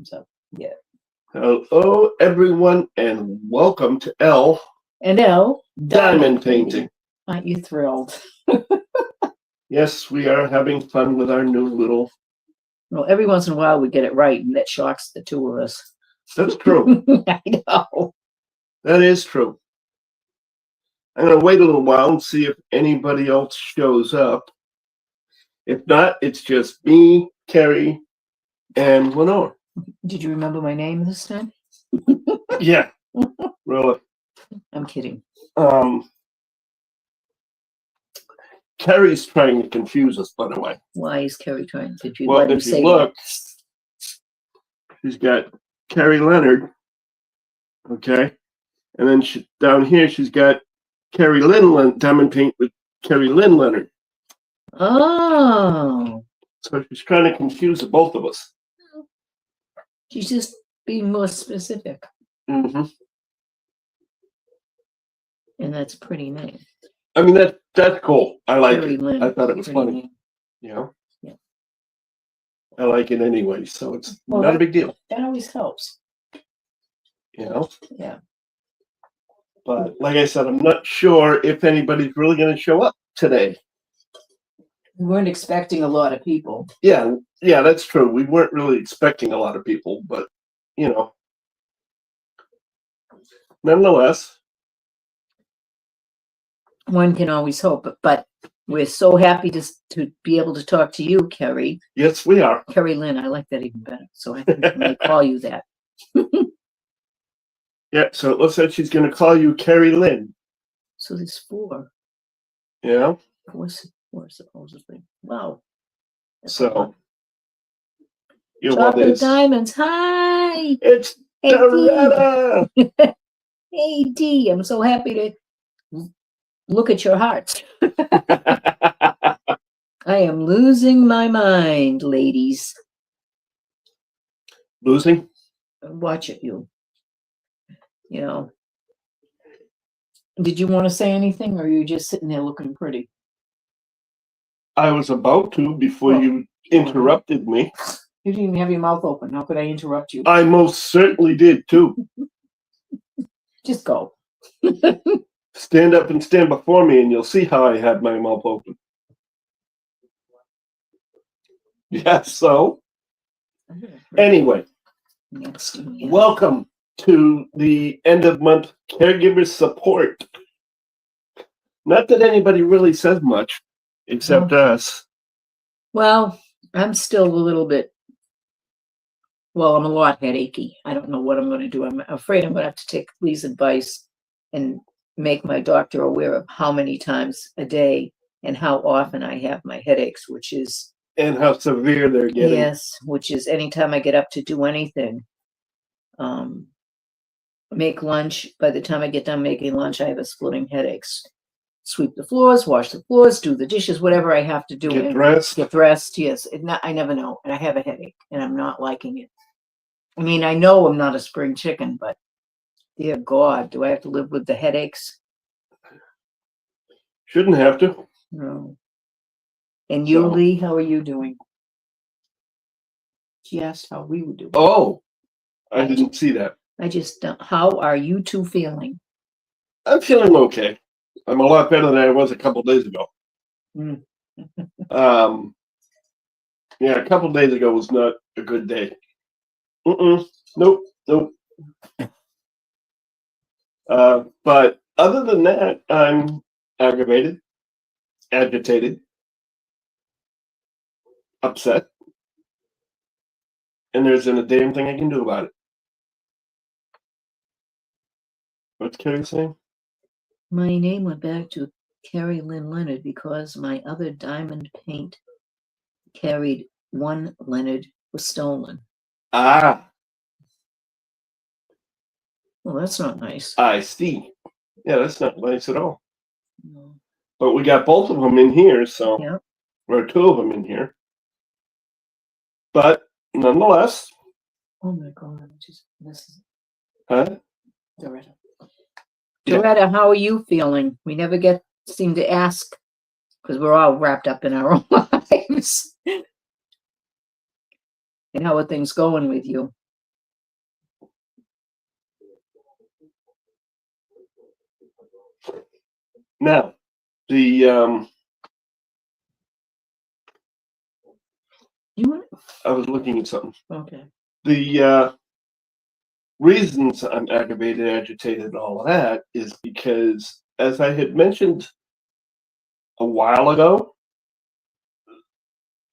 thumbs up yet. Hello, everyone, and welcome to L And L, Diamond Painting. Aren't you thrilled? Yes, we are having fun with our new little... Well, every once in a while we get it right, and that shocks the two of us. That's true. I know. That is true. I'm going to wait a little while and see if anybody else shows up. If not, it's just me, Carrie, and Lenore. Did you remember my name this time? Yeah, really. I'm kidding. Carrie's trying to confuse us, by the way. Why is Carrie trying to confuse? Well, if you look, she's got Carrie Leonard, okay? And then down here, she's got Carrie Lynn Diamond Paint with Carrie Lynn Leonard. Oh. So she's trying to confuse the both of us. She's just being more specific. Mm-hmm. And that's a pretty name. I mean, that's cool. I like Carrie it. Lynn, I thought it was funny. name. You know? Yeah. I like it anyway, so it's not a big deal. That always helps. You know? Yeah. But like I said, I'm not sure if anybody's really going to show up today. We weren't expecting a lot of people. Yeah, that's true. We weren't really expecting a lot of people, but, you know. Nonetheless. One can always hope, but we're so happy to be able to talk to you, Carrie. Yes, we are. Carrie Lynn, I like that even better. So I think I may call you that. Yeah, so it looks like she's going to call you Carrie Lynn. So there's four. Yeah. Four supposedly. Wow. That's so. Chocolate Diamonds. Hi. It's Doretta. Hey, D. I'm so happy to look at your hearts. I am losing my mind, ladies. Losing? Watch it, you. You know. Did you want to say anything, or are you just sitting there looking pretty? I was about to before you interrupted me. You didn't even have your mouth open. How could I interrupt you? I most certainly did, too. Just go. Stand up and stand before me, and you'll see how I had my mouth open. Yeah, so. Anyway, welcome to the end of month caregiver support. Not that anybody really says much, except us. Well, I'm still a little bit, I'm a lot headachy. I don't know what I'm going to do. I'm afraid I'm going to have to take Lee's advice and make my doctor aware of how many times a day and how often I have my headaches, which is... And how severe they're getting. Yes, which is anytime I get up to do anything. Make lunch. By the time I get done making lunch, I have a splitting headaches. Sweep the floors, wash the floors, do the dishes, whatever I have to do. Get dressed. Get dressed, yes. I never know. And I have a headache, and I'm not liking it. I mean, I know I'm not a spring chicken, but dear God, do I have to live with the headaches? Shouldn't have to. No. And you, Lee, how are you doing? She asked how we would do. Oh, I didn't see that. I just don't. How are you two feeling? I'm feeling okay. I'm a lot better than I was a couple days ago. Yeah, a couple days ago was not a good day. Nope. But other than that, I'm aggravated, agitated, upset, and there isn't a damn thing I can do about it. What's Carrie saying? My name went back to Carrie Lynn Leonard because my other diamond paint carried one Leonard was stolen. Ah. Well, that's not nice. I see. Yeah, that's not nice at all. No. But we got both of them in here, so yeah. Or two of them in here. But nonetheless. Oh my God! This is. Huh? Doretta. Doretta, how are you feeling? We never seem to ask because we're all wrapped up in our own lives. And how are things going with you? Now, the You want? I was looking at something. Okay. The reasons I'm aggravated, agitated, and all of that is because, as I had mentioned a while ago,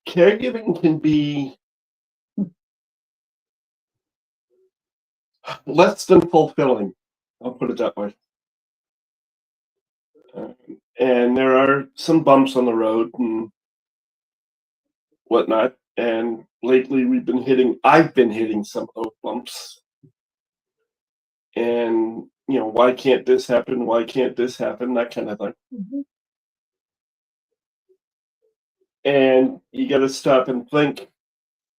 caregiving can be less than fulfilling. I'll put it that way. And there are some bumps on the road and whatnot. And lately I've been hitting some of those bumps. And, why can't this happen? Why can't this happen? That kind of thing. Mm-hmm. And you got to stop and think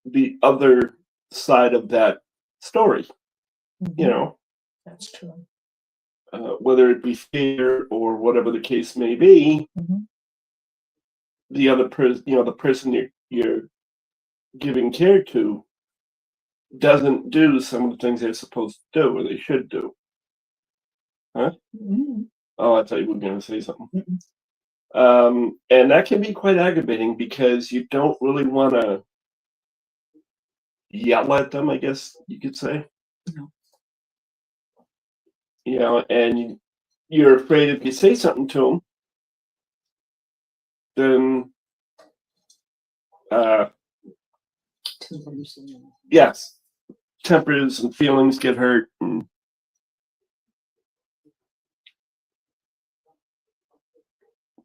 the other side of that story, Mm-hmm. That's true. whether it be fear or whatever the case may be, Mm-hmm. the other person, the person you're giving care to doesn't do some of the things they're supposed to do or they should do. Huh? Mm-hmm. Oh, I thought you were going to say something. Mm-hmm. And that can be quite aggravating because you don't really want to yell at them, I guess you could say. No. And you're afraid if you say something to them, then yes, tempers and feelings get hurt. And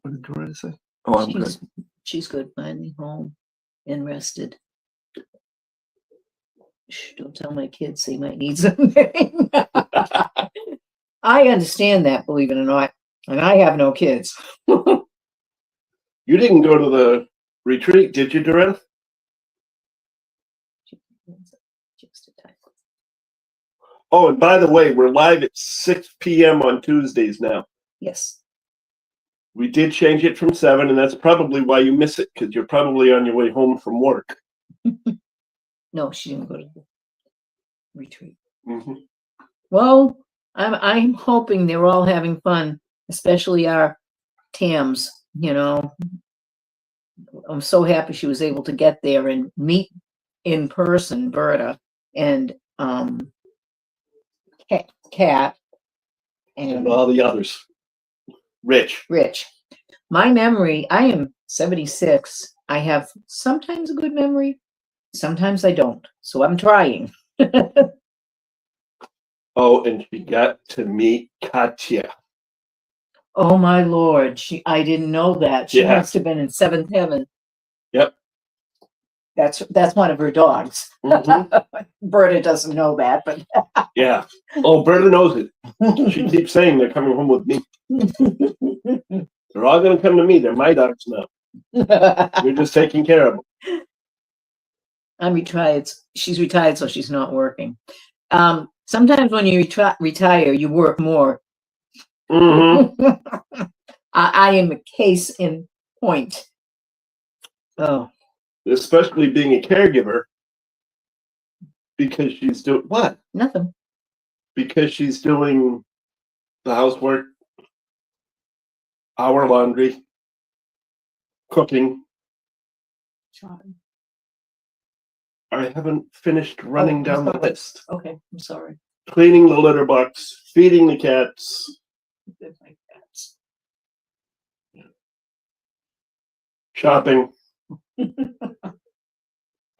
what did Doretta say? Oh, I'm good. She's good. Finally home and rested. Shh, don't tell my kids they might need something. I understand that, believe it or not, and I have no kids. You didn't go to the retreat, did you, Doretta? Oh, and by the way, we're live at 6 p.m. on Tuesdays now. Yes. We did change it from 7, and that's probably why you miss it, because you're probably on your way home from work. No, she didn't go to the retreat. Mm-hmm. Well, I'm hoping they're all having fun, especially our Tams. I'm so happy she was able to get there and meet in person Berta and Kat And all the others. Rich. My memory, I am 76. I have sometimes a good memory, sometimes I don't. So I'm trying. Oh, and she got to meet Katya. Oh my Lord. I didn't know that. She must have been in seventh heaven. Yep. That's one of her dogs. Mm-hmm. Berta doesn't know that, but yeah. Oh, Berta knows it. She keeps saying they're coming home with me. They're all going to come to me. They're my dogs now. We're just taking care of them. I'm retired. She's retired, so she's not working. Sometimes when you retire, you work more. Mm-hmm. I am a case in point. Oh. Especially being a caregiver, because she's doing what? Nothing. Because she's doing the housework, our laundry, cooking. Shopping. I haven't finished running down the list. Okay, I'm sorry. Cleaning the litter box, feeding the cats. Shopping.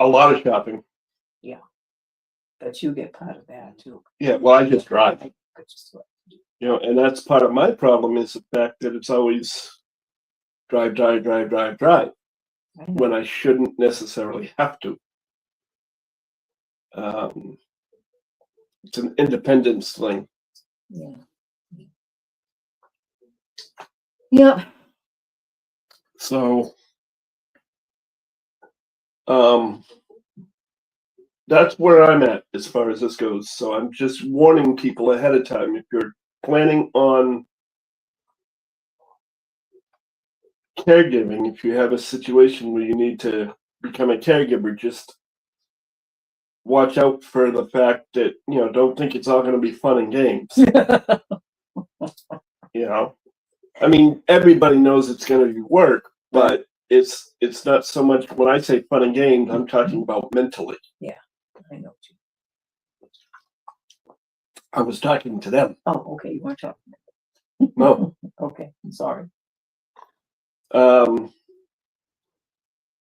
A lot of shopping. Yeah. But you get part of that too. Yeah, well, I just drive. And that's part of my problem is the fact that it's always drive, when I shouldn't necessarily have to. It's an independence thing. Yeah. Yeah. So, that's where I'm at as far as this goes. So I'm just warning people ahead of time. If you're planning on caregiving, if you have a situation where you need to become a caregiver, just watch out for the fact that, don't think it's all going to be fun and games. I mean, everybody knows it's going to be work, but it's not so much. When I say fun and games, I'm talking about mentally. Yeah, I know too. I was talking to them. Oh, okay, you weren't talking. No. Okay, I'm sorry.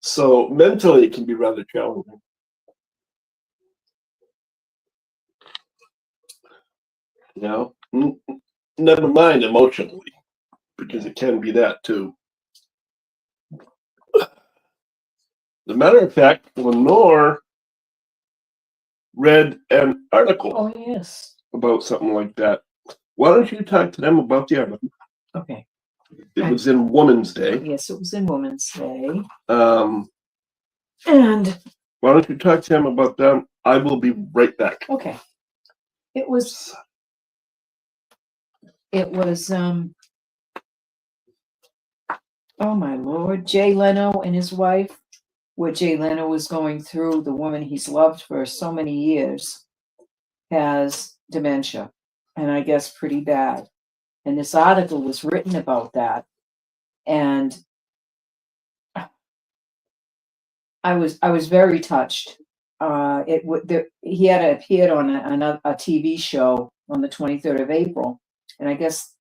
So mentally, it can be rather challenging. You know, never mind emotionally, because it can be that too. As a matter of fact, Lenore read an article Oh, yes. about something like that. Why don't you talk to them about the article? Okay. It was in Women's Day. Yes, it was in Women's Day. And why don't you talk to them about them? I will be right back. Okay. It was oh my Lord, Jay Leno and his wife, what Jay Leno was going through, the woman he's loved for so many years has dementia, and I guess pretty bad. And this article was written about that. And I was very touched. He had appeared on a TV show on the 23rd of April, and I guess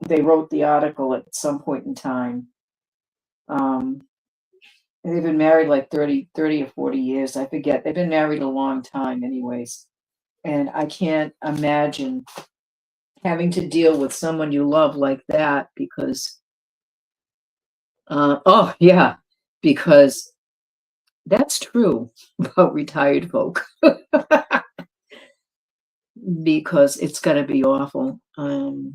they wrote the article at some point in time. They've been married like 30 or 40 years. I forget. They've been married a long time anyways. And I can't imagine having to deal with someone you love like that because, oh yeah, because that's true about retired folk. Because it's going to be awful. And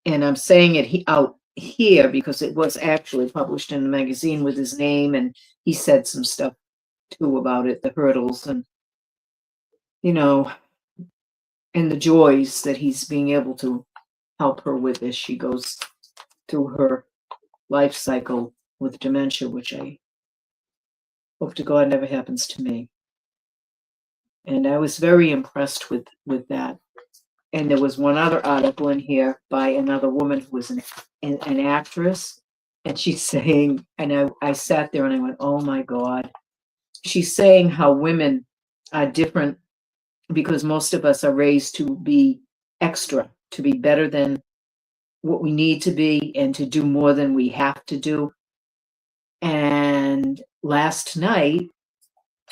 I'm saying it out here because it was actually published in the magazine with his name, and he said some stuff too about it, the hurdles and, you know, and the joys that he's being able to help her with as she goes through her life cycle with dementia, which I hope to God never happens to me. And I was very impressed with that. And there was one other article in here by another woman who was an actress, and she's saying, and I sat there and I went, oh my God. She's saying how women are different because most of us are raised to be extra, to be better than what we need to be and to do more than we have to do. And last night,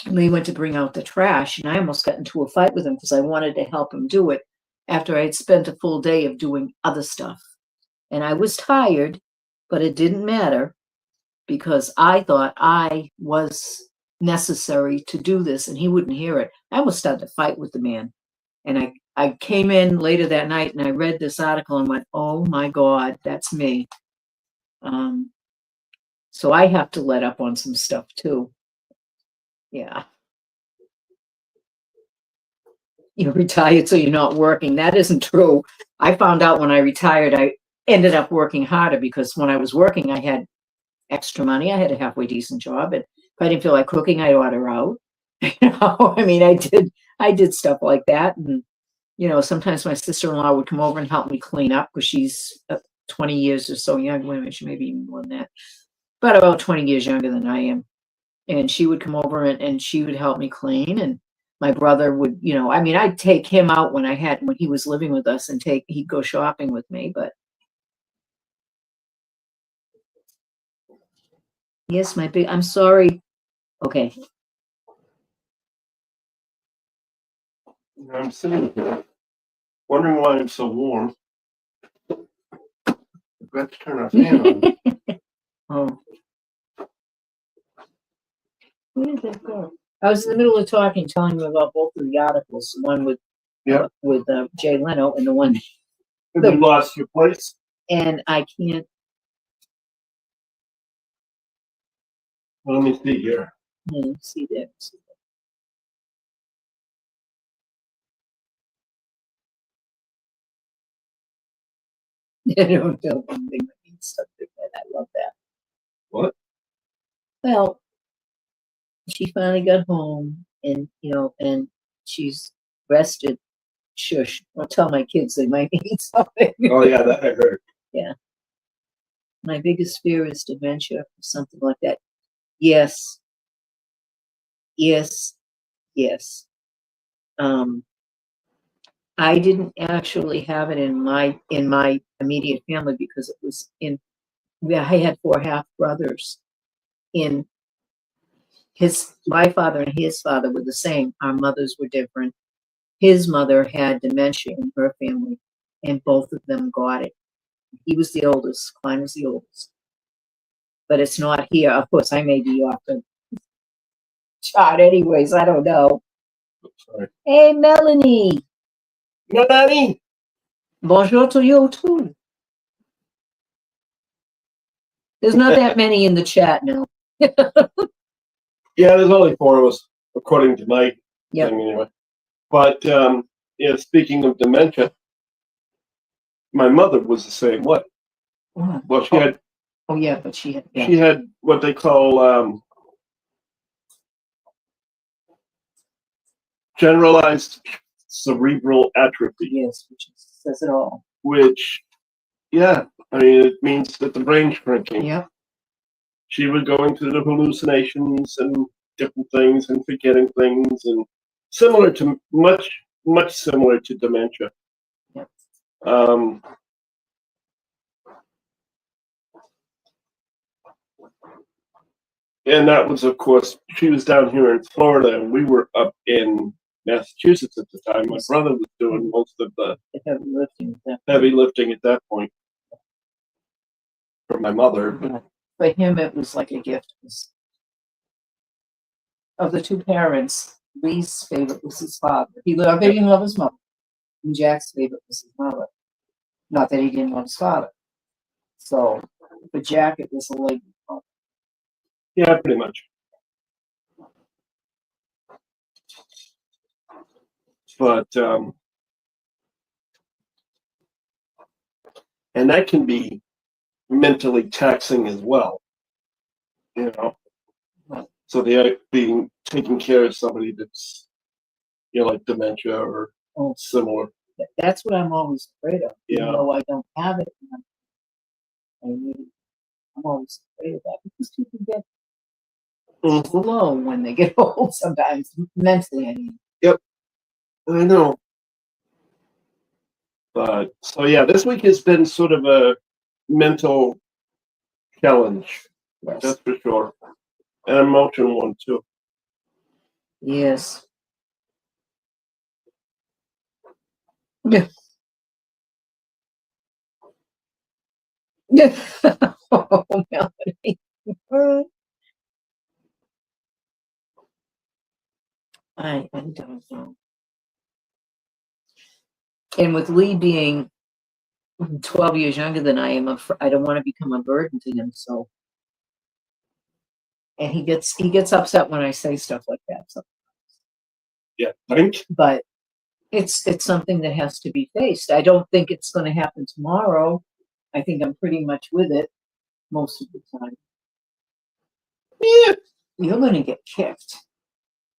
Lee went to bring out the trash, and I almost got into a fight with him because I wanted to help him do it after I had spent a full day of doing other stuff. And I was tired, but it didn't matter because I thought I was necessary to do this, and he wouldn't hear it. I almost started to fight with the man. And I came in later that night and I read this article and went, oh my God, that's me. So I have to let up on some stuff too. Yeah. You're retired, so you're not working. That isn't true. I found out when I retired, I ended up working harder because when I was working, I had extra money. I had a halfway decent job. And if I didn't feel like cooking, I'd order out. I mean, I did stuff like that. And, sometimes my sister-in-law would come over and help me clean up because she's 20 years or so younger. Wait a minute, she may be even more than that. But about 20 years younger than I am. And she would come over and she would help me clean. And my brother would, I'd take him out when he was living with us and he'd go shopping with me. But yes, I'm sorry. Okay. I'm sitting here wondering why I'm so warm. I've got to turn our fan on. Oh. Where did that go? I was in the middle of telling you about both of the articles, one with Jay Leno and the one. Have you lost your place? And I can't. Well, let me see here. See that. I don't know anything that means something like that. I love that. What? Well, she finally got home and, and she's rested Shush. I'll tell my kids they might need something. Oh yeah, that I heard. My biggest fear is dementia or something like that. Yes. Yes. Yes. I didn't actually have it in my immediate family because it was in. I had 4 half brothers. In my father and his father were the same. Our mothers were different. His mother had dementia in her family, and both of them got it. He was the oldest. Klein was the oldest. But it's not here. Of course, I may be off the chart anyways. I don't know. Sorry. Hey, Melanie. Melanie. Bonjour to you too. There's not that many in the chat now. Yeah, there's only 4 of us, according to my Yep. thing anyway. But yeah, speaking of dementia, my mother was the same way. Well, she had. Oh yeah, but she had. Yeah. She had what they call generalized cerebral atrophy. Yes, which says it all. Which, yeah, I mean, it means that the brain's shrinking. Yep. She was going through the hallucinations and different things and forgetting things, and similar to much similar to dementia. Yep. And that was, of course, she was down here in Florida, and we were up in Massachusetts at the time. My brother was doing most of the heavy lifting at that point for my mother. Yeah. For him, it was like a gift. Of the 2 parents, Lee's favorite was his father. He didn't love his mother. And Jack's favorite was his mother. Not that he didn't love his father. So for Jack, it was a lady. Yeah, pretty much. But and that can be mentally taxing as well, you know. So the being taking care of somebody that's, you know, like dementia or similar. That's what I'm always afraid of. Yeah. Even though I don't have it, I'm always afraid of that because people get slow when they get old. Sometimes mentally, I mean. Yep, I know. But so yeah, this week has been sort of a mental challenge. Yes. That's for sure. An emotional one too. Yes. Yeah. Yeah. Oh, Melanie. I don't know. And with Lee being 12 years younger than I am, I don't want to become a burden to him. So, and he gets upset when I say stuff like that. So. Yeah, think. But it's something that has to be faced. I don't think it's going to happen tomorrow. I think I'm pretty much with it most of the time. Yeah. You're going to get kicked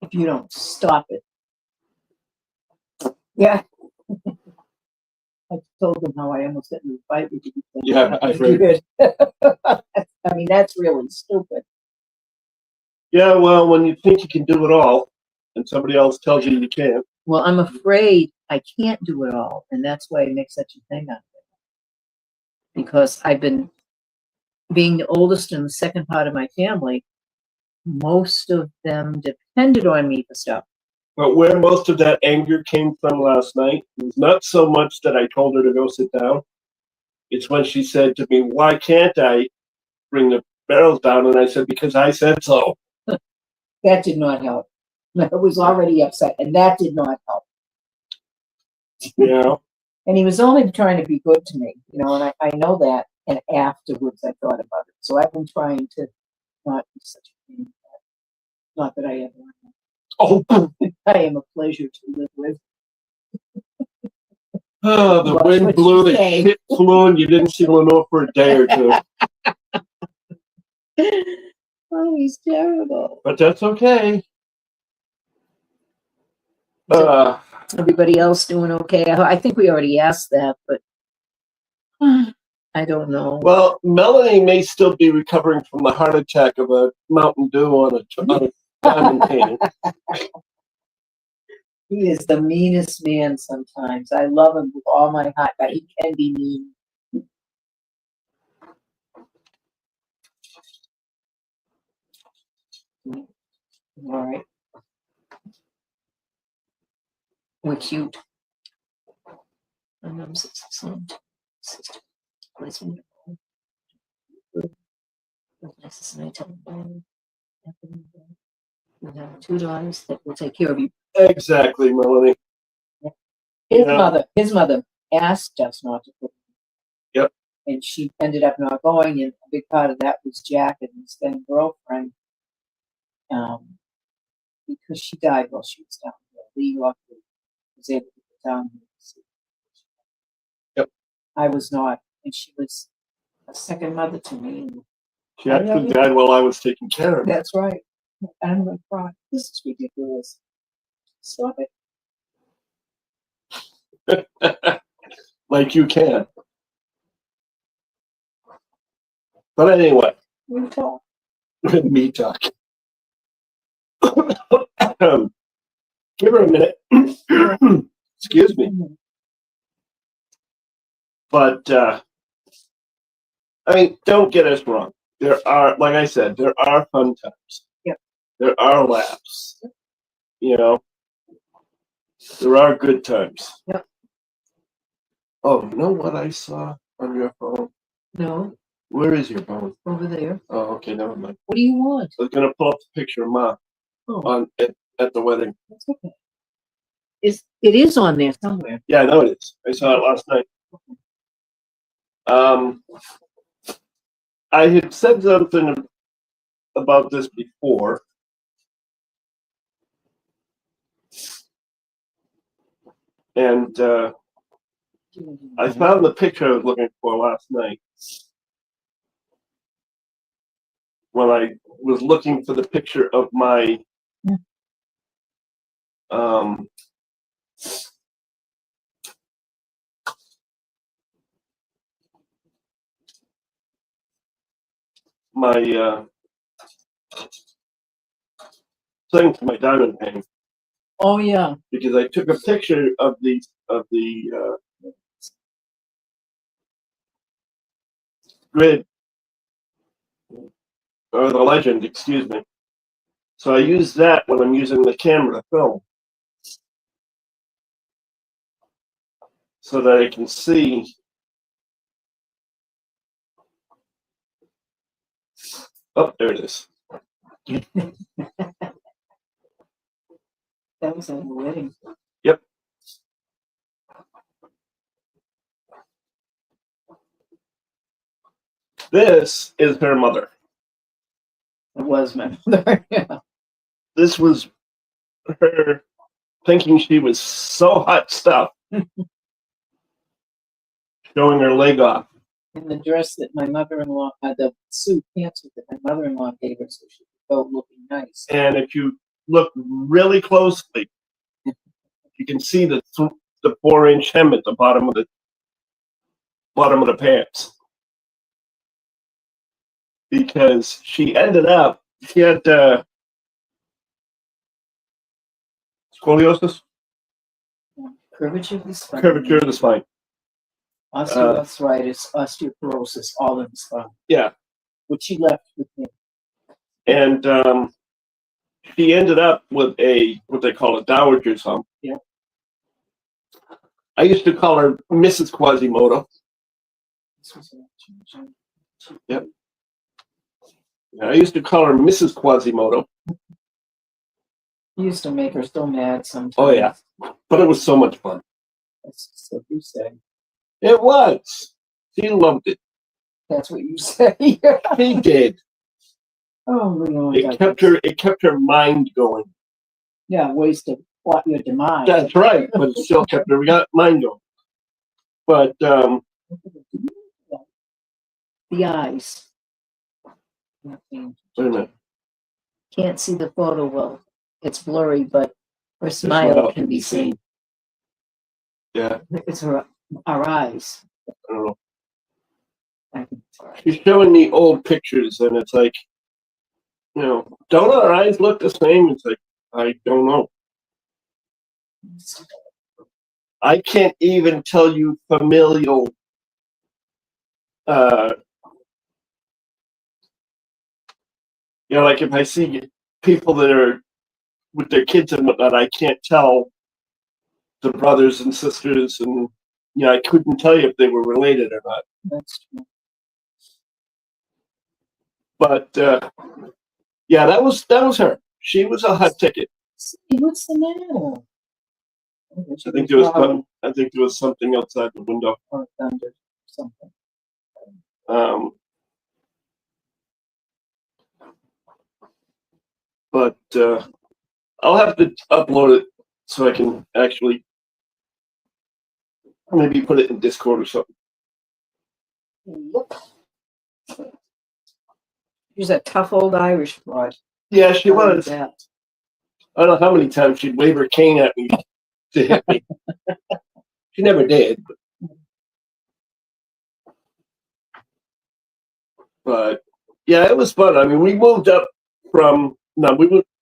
if you don't stop it. Yeah. I told them how I almost got in a fight with you. Yeah, I've heard. I mean, that's really stupid. Yeah, well, when you think you can do it all, and somebody else tells you you can't. Well, I'm afraid I can't do it all, and that's why I make such a thing out of it. Because I've been being the oldest in the second part of my family. Most of them depended on me for stuff. But where most of that anger came from last night was not so much that I told her to go sit down. It's when she said to me, "Why can't I bring the barrels down?" And I said, "Because I said so." That did not help. I was already upset, and that did not help. Yeah. And he was only trying to be good to me, you know, and I know that. And afterwards, I thought about it. So I've been trying to not be such a pain. Not that I ever am. Oh, I am a pleasure to live with. oh, the Watch wind what blew, you the say. shit flew, and you didn't see Lenore for a day or two. Oh, he's terrible. But that's okay. Everybody else doing okay? I think we already asked that, but I don't know. Well, Melanie may still be recovering from the heart attack of a Mountain Dew on a diamond painting. He is the meanest man sometimes. I love him with all my heart, but he can be mean. All right. We're cute. We have 2 daughters that will take care of you. Exactly, Melanie. His mother asked us not to put. Yep. And she ended up not going, and a big part of that was Jack and his then girlfriend. Because she died while she was down there. Lee luckily was able to get down there. Yep. I was not, and she was a second mother to me. She actually died while I was taking care of her. That's right. I'm going to cry. This is ridiculous. Stop it. Like you can. But anyway. You talk. Me talk. Give her a minute. Excuse me. But I mean, don't get us wrong. There are, like I said, there are fun times. Yep. There are laughs. You know, there are good times. Yep. Oh, you know what I saw on your phone? No. Where is your phone? Over there. Oh, okay, never mind. What do you want? I was gonna pull up the picture of Ma at the wedding. That's okay. It is on there somewhere. Yeah, I know it is. I saw it last night. I had said something about this before. And I found the picture I was looking for last night. When I was looking for the picture of my thing for my diamond painting. Oh yeah. Because I took a picture of the grid or the legend, excuse me. So I use that when I'm using the camera to film, so that I can see. Oh, there it is. That was at the wedding. Yep. This is her mother. It was my mother. Yeah. This was her thinking she was so hot stuff, showing her leg off. And the dress that my mother-in-law had, the suit pantsuit that my mother-in-law gave her, so she could go looking nice. And if you look really closely, you can see the 4-inch hem at the bottom of the pants. Because she had scoliosis? Curvature of the spine. Curvature of the spine. Osteoarthritis, osteoporosis, all in the spine. Yeah. Which she left with me. And she ended up with what they call a dowager's hump. Yeah. I used to call her Mrs. Quasimodo. Yep. I used to call her Mrs. Quasimodo. You used to make her so mad sometimes. Oh yeah, but it was so much fun. That's what you say. It was. She loved it. That's what you say. She did. Oh, Leo. It kept her mind going. Yeah, ways to plot your demise. That's right, but it still kept her mind going. But the eyes. Wait a minute. Can't see the photo well. It's blurry, but her smile can be seen. Yeah, It's our eyes. I don't know. I think it's our eyes. She's showing me old pictures, and it's like, don't our eyes look the same? It's like, I don't know. I can't even tell you familial like if I see people that are with their kids and whatnot, I can't tell the brothers and sisters, and I couldn't tell you if they were related or not. That's true. But yeah, that was her. She was a hot ticket. What's the matter? I think there was something. I think there was something outside the window. Or thunder, something. But I'll have to upload it so I can actually maybe put it in Discord or something. Yep. She's a tough old Irish broad. Yeah, she was. That. I don't know how many times she'd wave her cane at me to hit me. She never did. But yeah, it was fun. I mean, we moved up from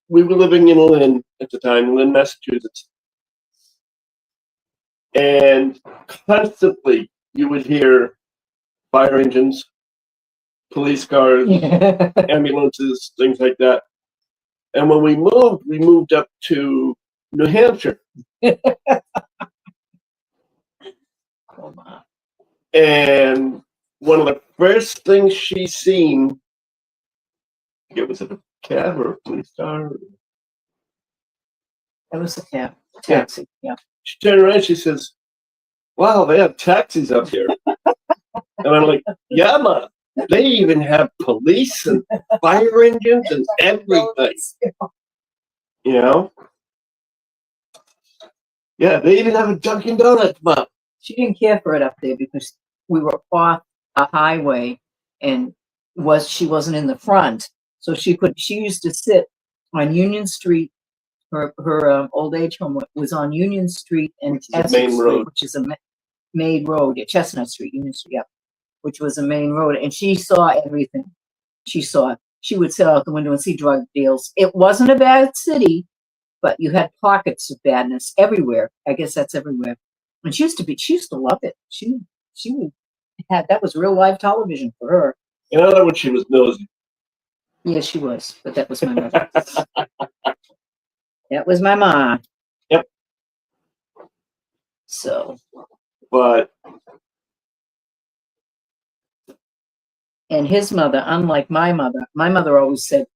we were living in Lynn at the time, Lynn, Massachusetts, and constantly you would hear fire engines, police cars, ambulances, things like that. And when we moved up to New Hampshire. Come on. And one of the first things she seen, it was a cab or a police car. It was a cab. Taxi. Yeah. She turned around, she says, "Wow, they have taxis up here." And I'm like, "Yeah, man. They even have police and fire engines and everything." Yeah, they even have a Dunkin' Donuts, man. She didn't care for it up there because we were off a highway and she wasn't in the front. So she used to sit on Union Street. Her old age home was on Union Street and Essex Street, which is a main road. Chestnut Street, Union Street, yeah, which was a main road. And she saw everything. She would sit out the window and see drug deals. It wasn't a bad city, but you had pockets of badness everywhere. I guess that's everywhere. And she used to love it. She that was real live television for her. In other words, she was nosy. Yes, she was, but that was my mother. That was my mom. Yep. So. But. And his mother, unlike my mother always said,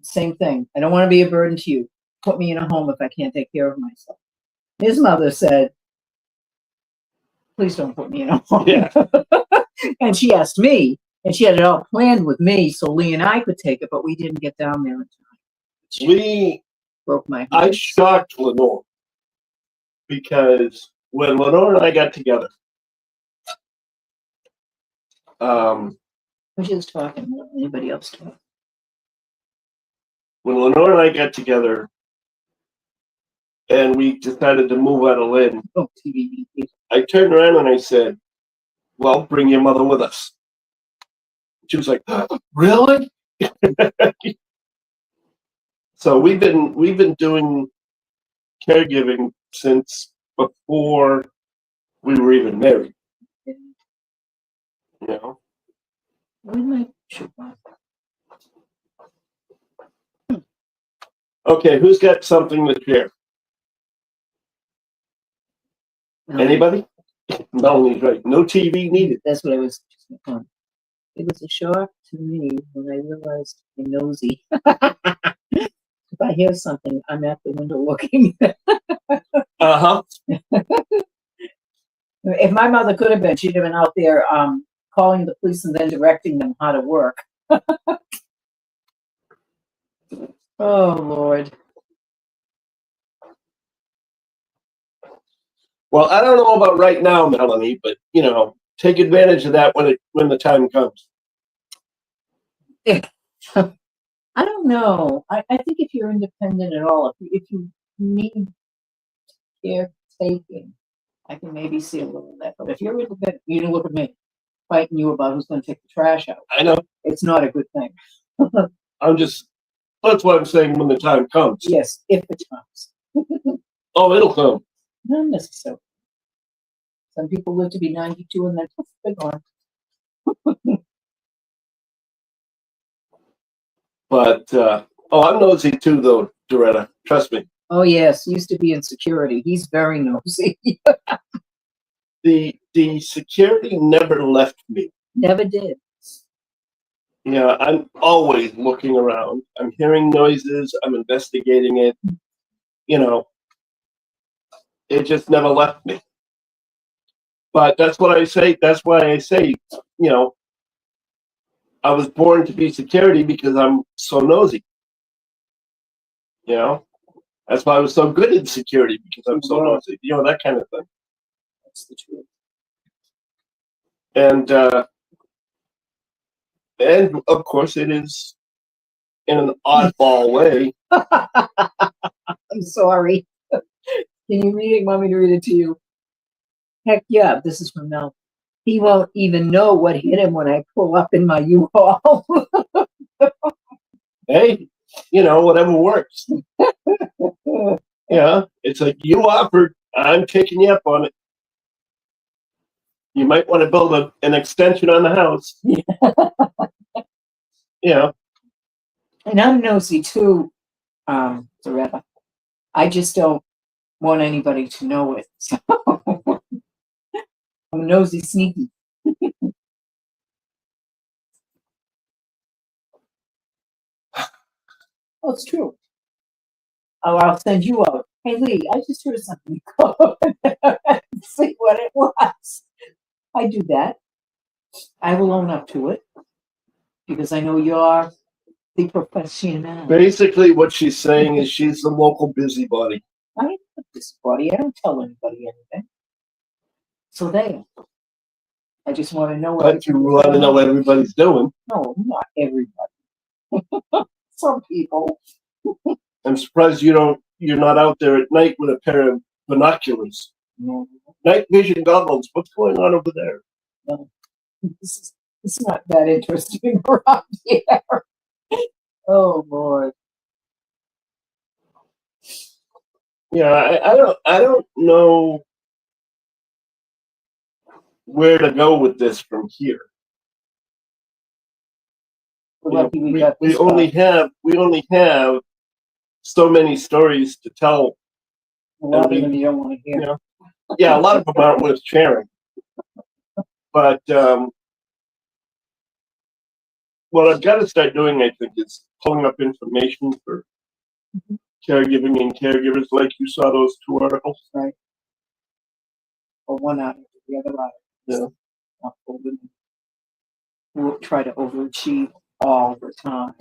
same thing. I don't want to be a burden to you. Put me in a home if I can't take care of myself. His mother said, please don't put me in a home. Yeah. And she asked me, and she had it all planned with me so Lee and I could take it, but we didn't get down there in time. She broke my heart. I shocked Lenore because when Lenore and I got together, she was talking, not anybody else talking. When Lenore and I got together and we decided to move out of Lynn, I turned around and I said, "Well, bring your mother with us." She was like, "Really?" So we've been doing caregiving since before we were even married. Okay, who's got something to share? Anybody? Melanie's right. No TV needed. That's what I was on. It was a shock to me when I realized I'm nosy. If I hear something, I'm at the window looking. If my mother could have been, she'd have been out there calling the police and then directing them how to work. Oh, Lord. Well, I don't know about right now, Melanie, but take advantage of that when the time comes. I don't know. I think if you're independent at all, if you need caretaking, I can maybe see a little of that. But if you're in the bed, you don't look at me fighting you about who's going to take the trash out. I know. It's not a good thing. That's what I'm saying when the time comes. Yes, if it comes. Oh, it'll come. Not necessarily. Some people live to be 92 and then they're gone. But, I'm nosy too, though, Doretta. Trust me. Oh, yes. Used to be in security. He's very nosy. The security never left me. Never did. Yeah, I'm always looking around. I'm hearing noises. I'm investigating it. It just never left me. But that's what I say. That's why I say, I was born to be security because I'm so nosy. That's why I was so good at security because I'm so nosy. That kind of thing. That's the truth. And of course, it is in an oddball way. I'm sorry. Can you read it? Want me to read it to you? Heck yeah, this is from Mel. He won't even know what hit him when I pull up in my U-Haul. Hey, whatever works. It's like you offered, I'm taking you up on it. You might want to build an extension on the house. And I'm nosy too, Doretta. I just don't want anybody to know it. So I'm nosy sneaky. Oh, it's true. Oh, I'll send you out. Hey, Lee, I just heard something. See what it was. I do that. I will own up to it because I know you're the professional. Basically, what she's saying is she's the local busybody. I am a busybody. I don't tell anybody anything. So there. I just want to know what. But you want to know what everybody's doing. No, not everybody. Some people. I'm surprised you're not out there at night with a pair of binoculars. No. Night vision goggles. What's going on over there? No. It's not that interesting around here. Oh Lord. Yeah, I don't know where to go with this from here. We only have so many stories to tell. A lot of them you don't want to hear. Yeah, a lot of them aren't worth sharing. But what I've got to start doing, I think, is pulling up information for caregiving and caregivers, like you saw those 2 articles. Right. Or one out of the other out. Yeah. We'll try to overachieve all the time.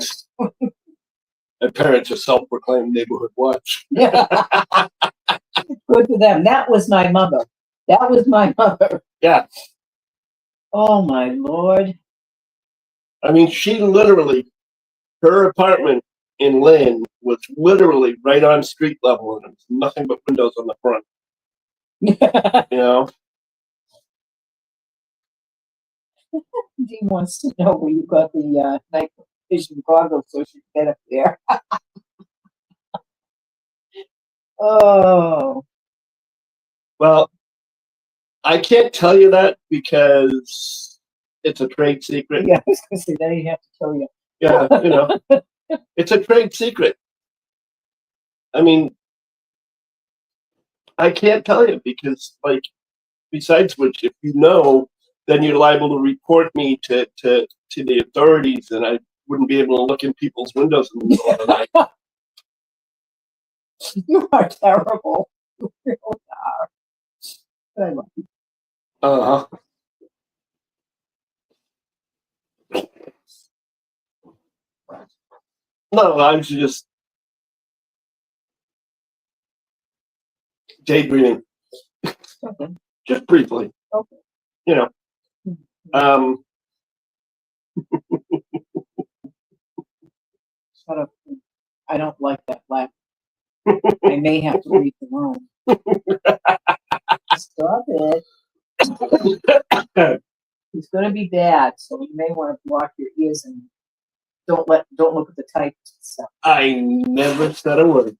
And parents are self-proclaimed neighborhood watch. Yeah. Good for them. That was my mother. Yeah. Oh my Lord. I mean, she literally, her apartment in Lynn was literally right on street level, and there was nothing but windows on the front. Dee wants to know where you got the night vision goggles so she can get up there. Oh. Well, I can't tell you that because it's a trade secret. Yeah, I was going to say that. You have to tell you. Yeah, it's a trade secret. I mean, I can't tell you because, besides which, if you know, then you're liable to report me to the authorities, and I wouldn't be able to look in people's windows in the middle of the night. You are terrible. You really are. But I love you. No, I was just daydreaming. Okay. Just briefly. Okay. Shut up. I don't like that laugh. I may have to leave the room. Stop it. It's going to be bad, so you may want to block your ears and don't look at the typed stuff. I never said a word.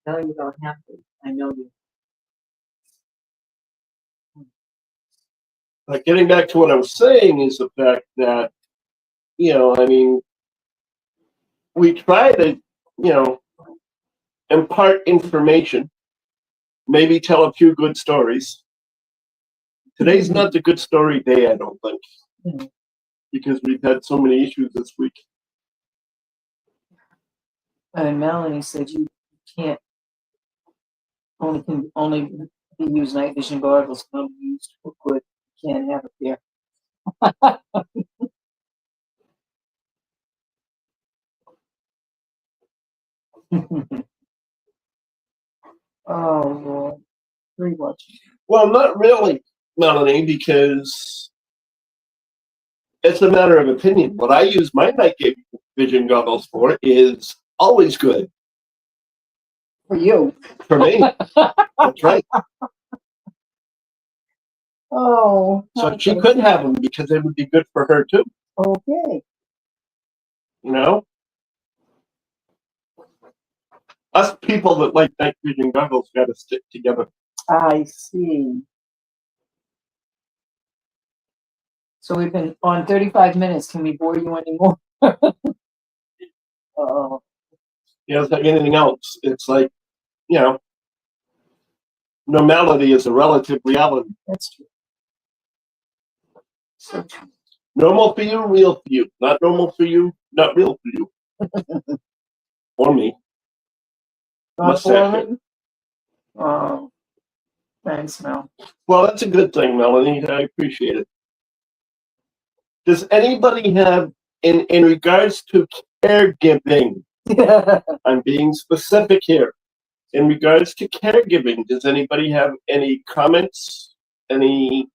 No, you don't have to. I know you. But getting back to what I was saying is the fact that, I mean, we try to, impart information, maybe tell a few good stories. Today's not the good story day, I don't think, because we've had so many issues this week. And Melanie said you can't only be used night vision goggles can be used for good. You can't have it there. Oh Lord, rewatch. Well, not really, Melanie, because it's a matter of opinion. What I use my night vision goggles for is always good. For you. For me. That's right. Oh. So okay. she could have them because it would be good for her too. Okay. Us people that like night vision goggles got to stick together. I see. So we've been on 35 minutes. Can we bore you anymore? Oh. It's like anything else. It's like, normality is a relative reality. That's true. So true. Normal for you, real for you. Not normal for you, not real for you. Or me. Not boring? Oh, thanks, Mel. Well, that's a good thing, Melanie. I appreciate it. Does anybody have, in regards to caregiving, I'm being specific here. In regards to caregiving, does anybody have any comments, any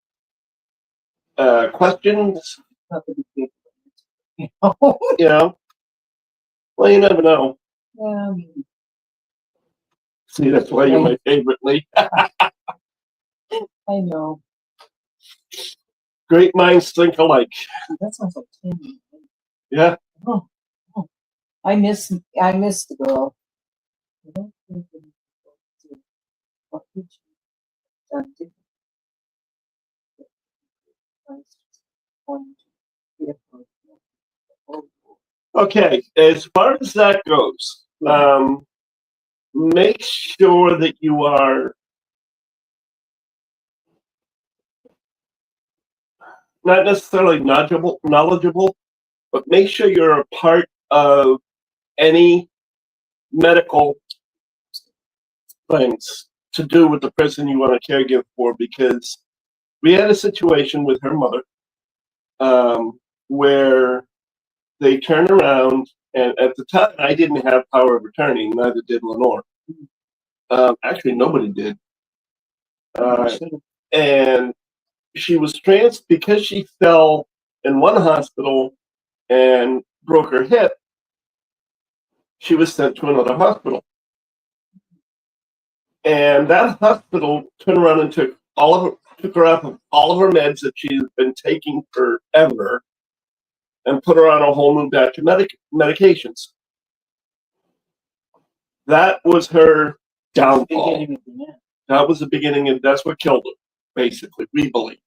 questions? Well, you never know. Yeah. See, that's why you're my favorite, Lee. I know. Great minds think alike. That sounds like Tammy. Yeah. Oh. I miss the girl. Okay, as far as that goes, make sure that you are not necessarily knowledgeable, but make sure you're a part of any medical things to do with the person you want to caregive for, because we had a situation with her mother where they turned around, and at the time I didn't have power of attorney, neither did Lenore. Actually, nobody did. And she was because she fell in one hospital and broke her hip, she was sent to another hospital. And that hospital turned around and took her off of all of her meds that she's been taking forever and put her on a whole new batch of medications. That was her downfall. That was the beginning, and that's what killed her, basically, we believe.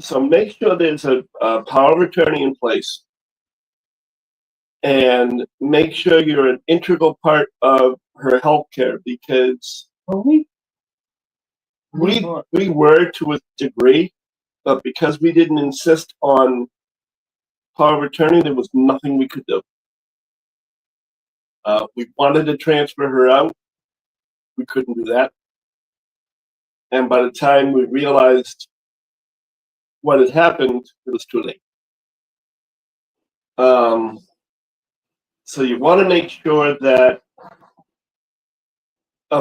So make sure there's a power of attorney in place, and make sure you're an integral part of her health care, because we were to a degree, but because we didn't insist on power of attorney, there was nothing we could do. We wanted to transfer her out. We couldn't do that. And by the time we realized what had happened, it was too late. So you want to make sure of that. I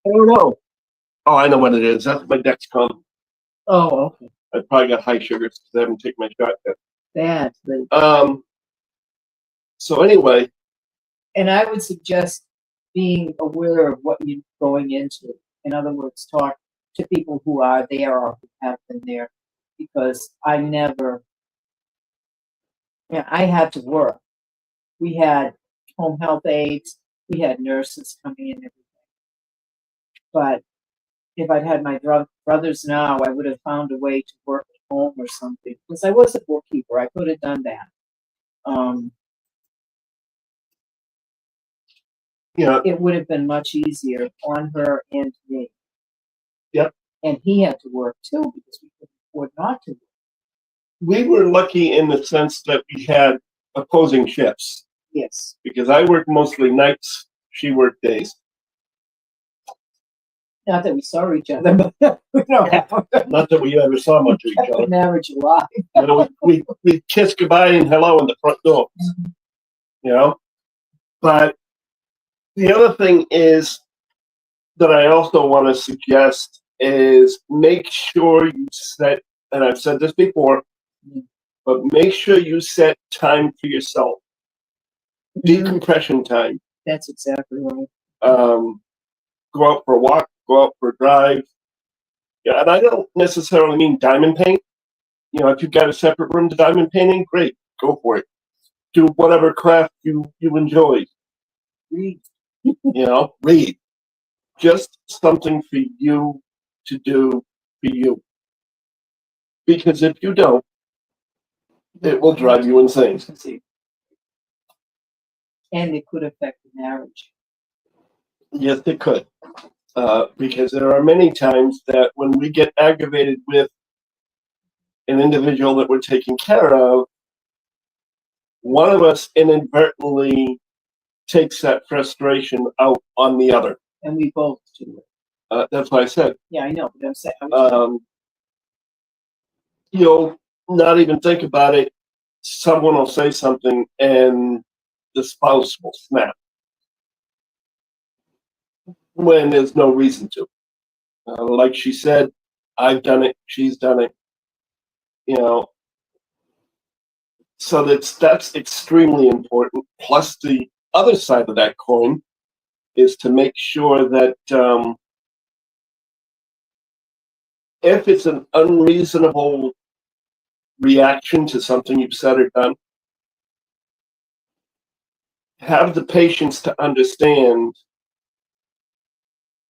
don't know. Oh, I know what it is. That's my Dexcom. Oh, okay. I probably got high sugars because I haven't taken my shot yet. That's good. So anyway, And I would suggest being aware of what you're going into. In other words, talk to people who are there or who have been there, because I never, yeah, I had to work. We had home health aides, we had nurses coming in, everything. But if I'd had my brothers now, I would have found a way to work at home or something, because I was a bookkeeper. I could have done that. It would have been much easier on her and me. Yep. And he had to work too, because we couldn't afford not to. We were lucky in the sense that we had opposing shifts. Yes. Because I worked mostly nights, she worked days. Not that we saw each other, but we don't have not that we ever saw much of each other. Marriage alive. we kissed goodbye and hello in the front door. Mm-hmm. But the other thing is that I also want to suggest is make sure you set, and I've said this before, but make sure you set time for yourself. Decompression time. That's exactly right. Go out for a walk, go out for a drive. Yeah, and I don't necessarily mean diamond paint. If you've got a separate room to diamond painting, great, go for it. Do whatever craft you enjoy. Read. Read. Just something for you to do for you. Because if you don't, it will drive you insane. And it could affect the marriage. Yes, it could. Because there are many times that when we get aggravated with an individual that we're taking care of, one of us inadvertently takes that frustration out on the other. And we both do it. That's what I said. Yeah, I know. But I'm saying, you'll not even think about it. Someone will say something and the spouse will snap when there's no reason to. Like she said, I've done it, she's done it. So that's extremely important. Plus, the other side of that coin is to make sure that if it's an unreasonable reaction to something you've said or done, have the patience to understand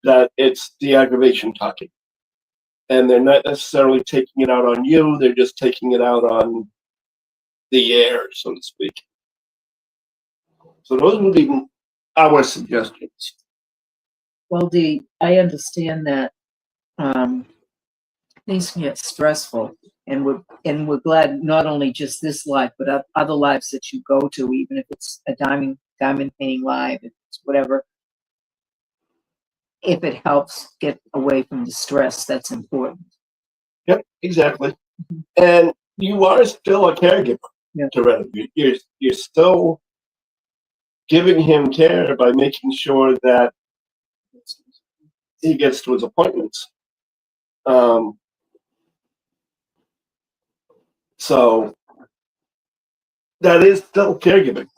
that it's the aggravation talking. And they're not necessarily taking it out on you, they're just taking it out on the air, so to speak. So those would be our suggestions. Well, Dee, I understand that things can get stressful, and we're glad not only just this live, but other lives that you go to, even if it's a diamond painting live, if it's whatever. If it helps get away from the stress, that's important. Yep, exactly. And you are still a caregiver to Red. You're still giving him care by making sure that he gets to his appointments. So that is still caregiving.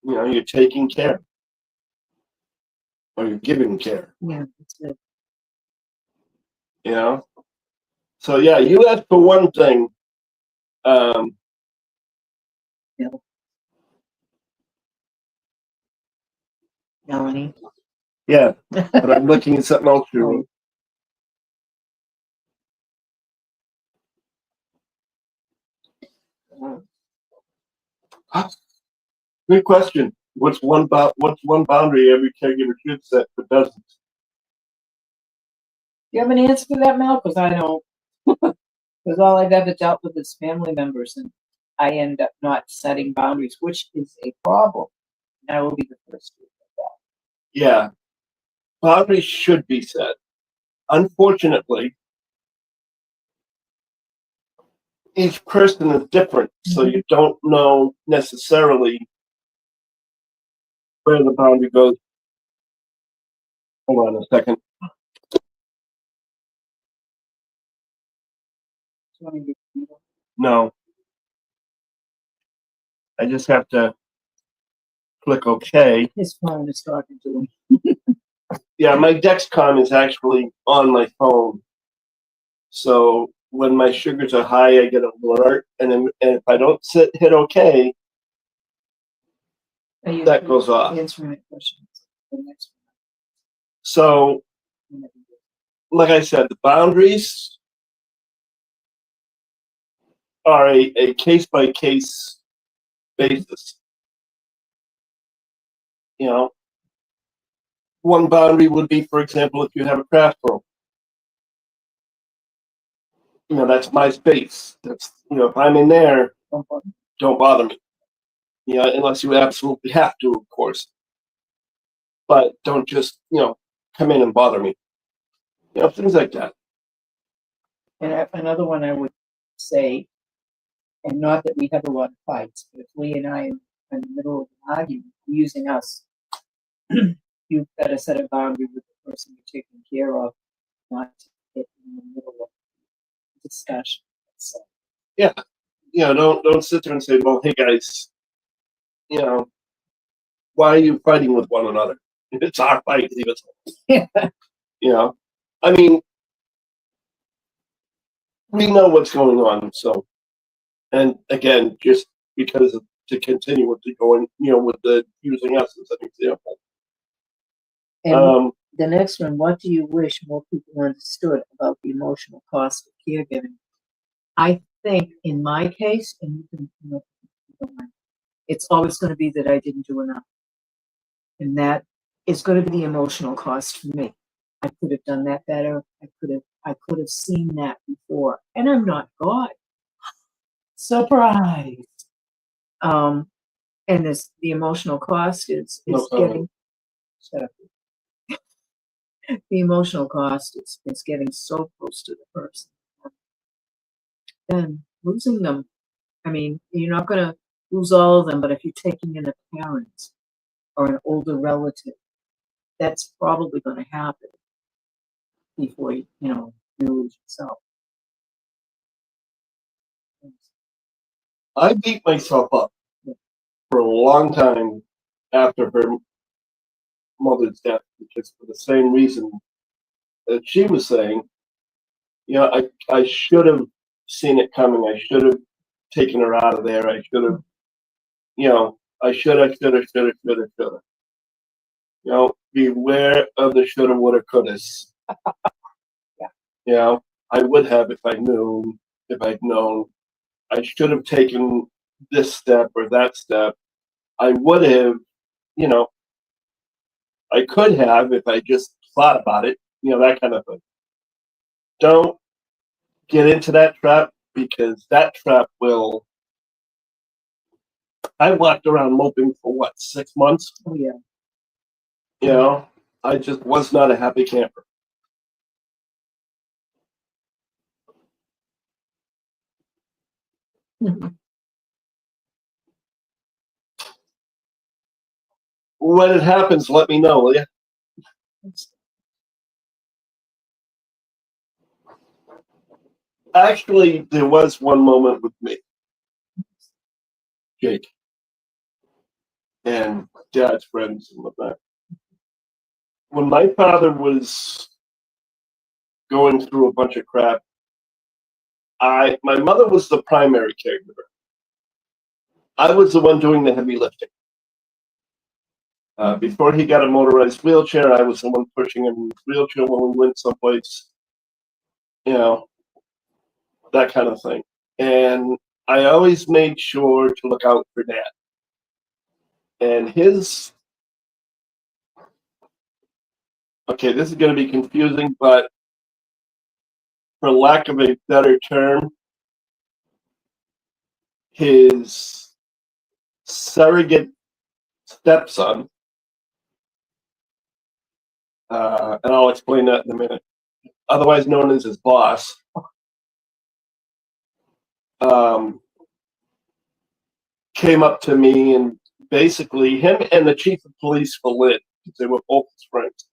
You're taking care. Or you're giving care. Yeah, that's it. So yeah, you asked for one thing. Melanie. Yeah, but I'm looking at something else you wrote. Good question. What's one boundary every caregiver should set but doesn't? You have an answer for that, Mel? Because I don't. Because all I've ever dealt with is family members, and I end up not setting boundaries, which is a problem. And I will be the first to admit that. Yeah, boundaries should be set. Unfortunately, each person is different, so you don't know necessarily where the boundary goes. Hold on a second. No. I just have to click OK. His phone is talking to him. Yeah, my Dexcom is actually on my phone. So when my sugars are high, I get an alert. And if I don't hit OK, that goes off. Answering my questions. The next So, one. like I said, the boundaries are a case-by-case basis. You know, one boundary would be, for example, if you have a craft room. You know, that's my space. That's, you know, if I'm in there, don't bother me. You know, unless you absolutely have to, of course. But don't just, you know, come in and bother me. You know, things like that. And another one I would say, and not that we have a lot of fights, but if Lee and I are in the middle of an argument, using us, you've got to set a boundary with the person you're taking care of, not to get in the middle of the discussion. So, Yeah. You know, don't sit there and say, well, hey guys, you know, why are you fighting with one another? It's our fight. yeah. You know, I mean, we know what's going on. So, and again, just because to continue with the going, you know, with the using us as an example. And the next one, what do you wish more people understood about the emotional cost of caregiving? I think in my case, and you can, you know, it's always going to be that I didn't do enough. And that is going to be the emotional cost for me. I could have done that better. I could have seen that before. And I'm not God. Surprise. And the emotional cost is getting shut up. The emotional cost is getting so close to the person. Then losing them. I mean, you're not going to lose all of them, but if you're taking in a parent or an older relative, that's probably going to happen before you lose yourself. I beat myself up for a long time after her mother's death, because for the same reason that she was saying, you know, I should have seen it coming. I should have taken her out of there. I should have, you know, I should have. You know, beware of the shoulda, woulda, couldas. Yeah. You know, I would have if I knew, if I'd known. I should have taken this step or that step. I would have, you know, I could have if I just thought about it, you know, that kind of thing. Don't get into that trap, because that trap will. I walked around moping for what, 6 months? Oh yeah. You know, I just was not a happy camper. When it happens, let me know, will you? Actually, there was one moment with me, Jake, and Dad's friends and whatnot. When my father was going through a bunch of crap, my mother was the primary caregiver. I was the one doing the heavy lifting. Before he got a motorized wheelchair, I was the one pushing him in his wheelchair when we went someplace, you know, that kind of thing. And I always made sure to look out for Dad. And okay, this is going to be confusing, but for lack of a better term, his surrogate stepson, and I'll explain that in a minute, otherwise known as his boss, came up to me, and basically him and the chief of police for Lynn, because they were both his friends,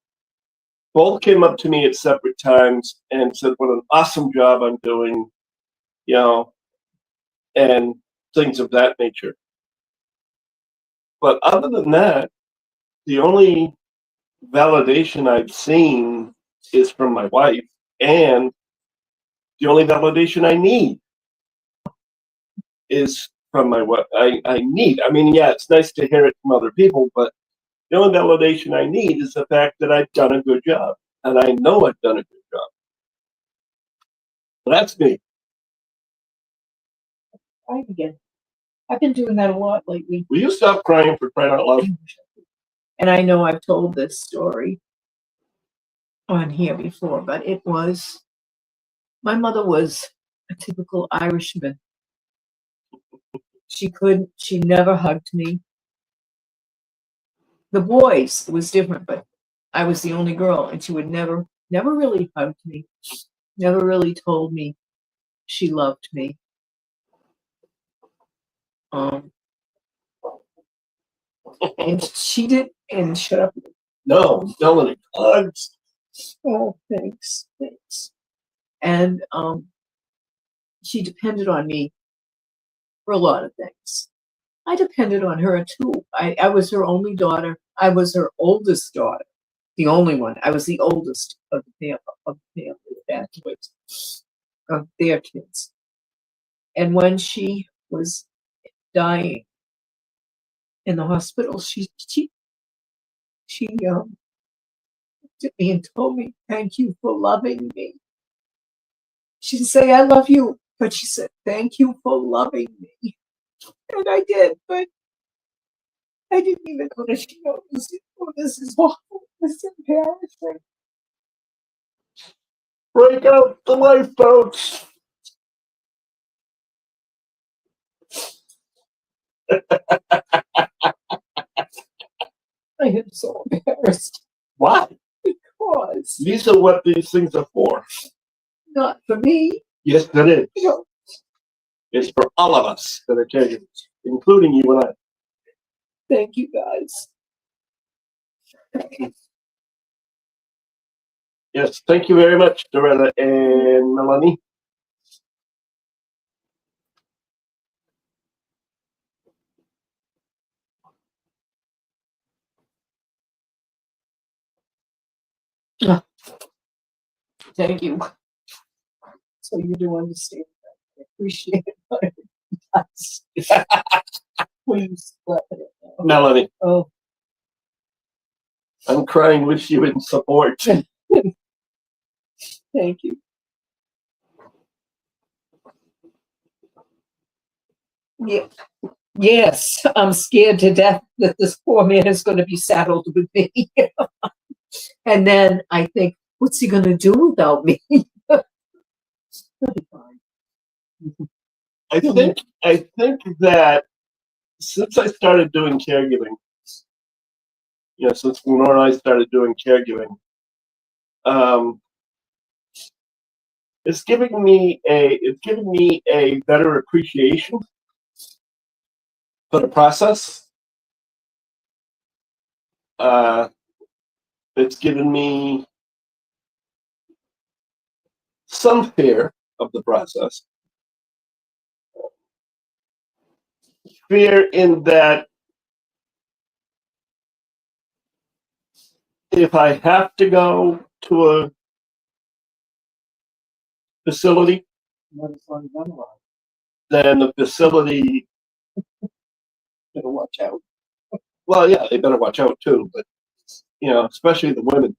both came up to me at separate times and said what an awesome job I'm doing, you know, and things of that nature. But other than that, the only validation I've seen is from my wife, and the only validation I need is from my wife. I need. I mean, yeah, it's nice to hear it from other people, but the only validation I need is the fact that I've done a good job, and I know I've done a good job. That's me. I again. I've been doing that a lot lately. Will you stop crying for crying out loud? And I know I've told this story on here before, but it was, my mother was a typical Irishman. She never hugged me. The boys, it was different, but I was the only girl, and she would never really hugged me, never really told me she loved me. And she did, and shut up. No, Melanie, hugs. Oh, thanks. And she depended on me for a lot of things. I depended on her too. I was her only daughter. I was her oldest daughter, the only one. I was the oldest of the family, of their kids. And when she was dying in the hospital, she looked at me and told me, "Thank you for loving me." She didn't say, "I love you," but she said, "Thank you for loving me." And I did, but I didn't even know that she noticed it. Oh, this is awful. This is embarrassing. Break out the lifeboats. I am so embarrassed. Why? Because These are what these things are for. not for me. Yes, it is. No. It's for all of us that are caregivers, including you and I. Thank you, guys. Yes, thank you very much, Doretta and Melanie. Thank you. So you do understand that. I appreciate it. Please let it know. Melanie, Oh, I'm crying with you in support. thank you. Yeah. Yes, I'm scared to death that this poor man is going to be saddled with me. And then I think, what's he going to do without me? He'll be fine. I think that since I started doing caregiving, since Lenore and I started doing caregiving, it's giving me a better appreciation for the process. It's given me some fear of the process. Fear in that if I have to go to a facility, then the facility Better watch out. well, yeah, they better watch out too, but especially the women.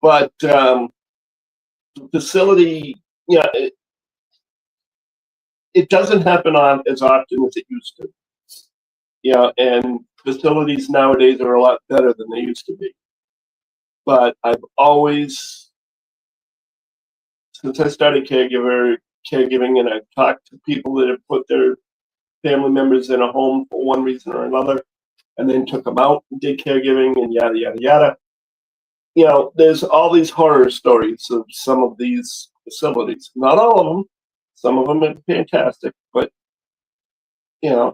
But the facility, it doesn't happen on as often as it used to. And facilities nowadays are a lot better than they used to be. But I've always, since I started caregiving, and I've talked to people that have put their family members in a home for one reason or another, and then took them out and did caregiving and yada, yada, yada. There's all these horror stories of some of these facilities. Not all of them. Some of them are fantastic, but I'm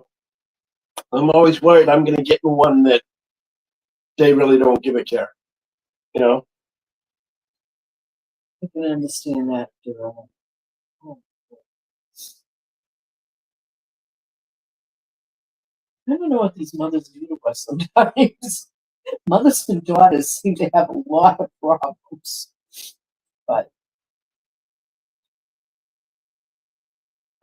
always worried I'm going to get in one that they really don't give a care. I can understand that, Jerome. I don't know what these mothers do to us sometimes. Mothers and daughters seem to have a lot of problems. But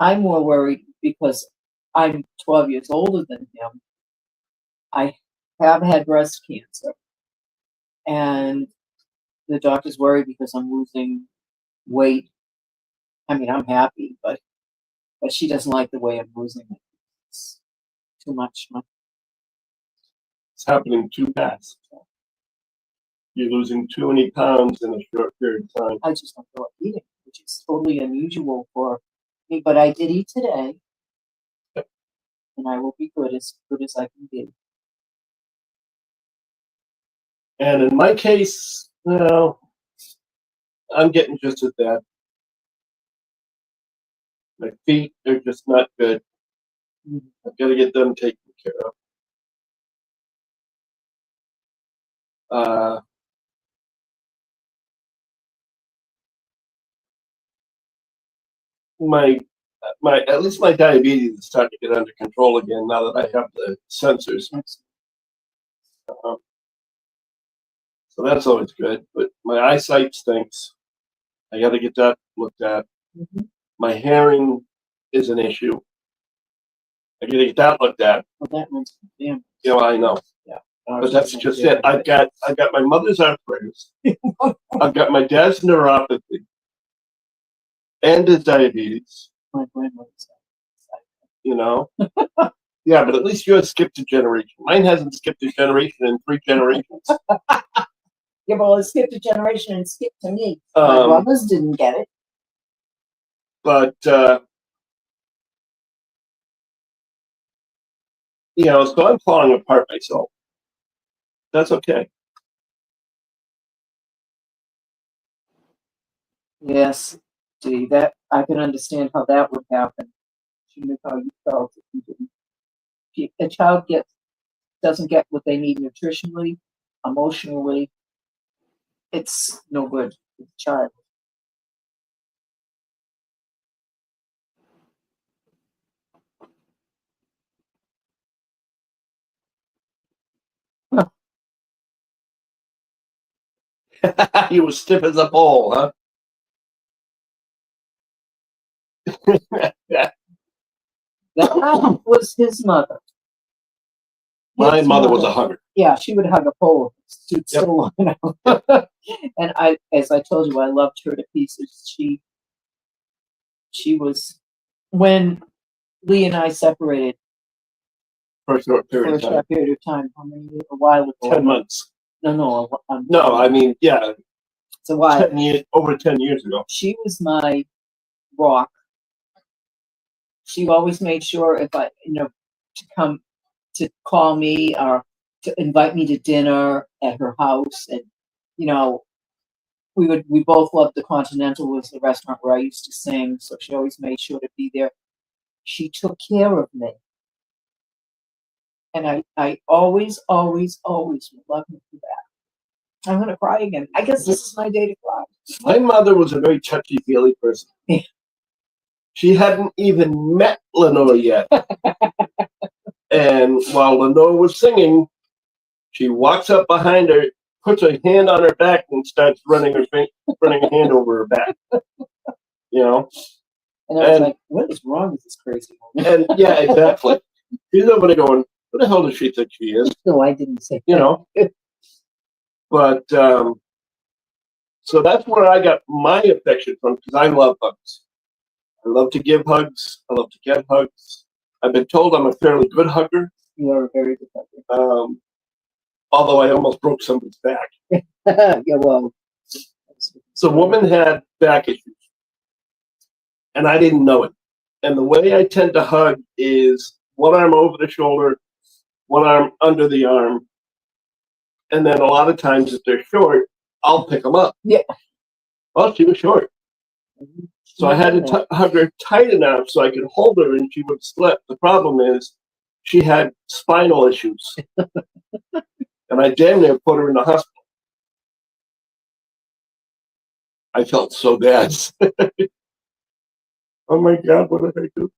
I'm more worried because I'm 12 years older than him. I have had breast cancer. And the doctor's worried because I'm losing weight. I mean, I'm happy, but she doesn't like the way I'm losing it. It's too much. It's happening too fast. You're losing too many pounds in a short period of time. I just don't feel like eating, which is totally unusual for me. But I did eat today, and I will be good as I can be. And in my case, well, I'm getting just at that. My feet are just not good. I've got to get them taken care of. My at least my diabetes is starting to get under control again now that I have the sensors. So that's always good. But my eyesight stinks. I got to get that looked at. My hearing is an issue. I got to get that looked at. Well, that one's damn. You know, I know. Yeah. But that's just it. I've got my mother's arthritis. I've got my dad's neuropathy and his diabetes. My grandmother's. You know. Yeah, but at least yours skipped a generation. Mine hasn't skipped a generation in 3 generations. Yeah, well, it skipped a generation and skipped to me. My brothers didn't get it. But you know, so I'm falling apart myself. That's okay. Yes, gee, that I can understand how that would happen. You knew how you felt if you didn't. If a child doesn't get what they need nutritionally, emotionally, it's no good for the child. You were stiff as a pole, huh? That was his mother. My mother was a hugger. Yeah, she would hug a pole. Stood so long enough. And as I told you, I loved her to pieces. She was, when Lee and I separated For a short period of time. How many years? A while ago. 10 months. No. No, I mean, yeah. It's a while. 10 years, over 10 years ago. She was my rock. She always made sure if I, to come to call me or to invite me to dinner at her house. And, we both loved the Continental, was the restaurant where I used to sing. So she always made sure to be there. She took care of me. And I always, always, always would love her for that. I'm going to cry again. I guess this is my day to cry. My mother was a very touchy-feely person. Yeah. She hadn't even met Lenore yet. And while Lenore was singing, she walks up behind her, puts her hand on her back, and starts running a hand over her back. You know? And I was like, what is wrong with this crazy woman? And yeah, exactly. She's over there going, who the hell does she think she is? No, I didn't say you know. But so that's where I got my affection from, because I love hugs. I love to give hugs. I love to get hugs. I've been told I'm a fairly good hugger. You are a very good hugger. Although I almost broke somebody's back. Yeah, well. So the woman had back issues, and I didn't know it. And the way I tend to hug is one arm over the shoulder, one arm under the arm, and then a lot of times if they're short, I'll pick them up. Yeah. Well, she was short. So I had to hug her tight enough so I could hold her and she would slip. The problem is she had spinal issues. And I damn near put her in the hospital. I felt so bad. Oh my God, what did I do?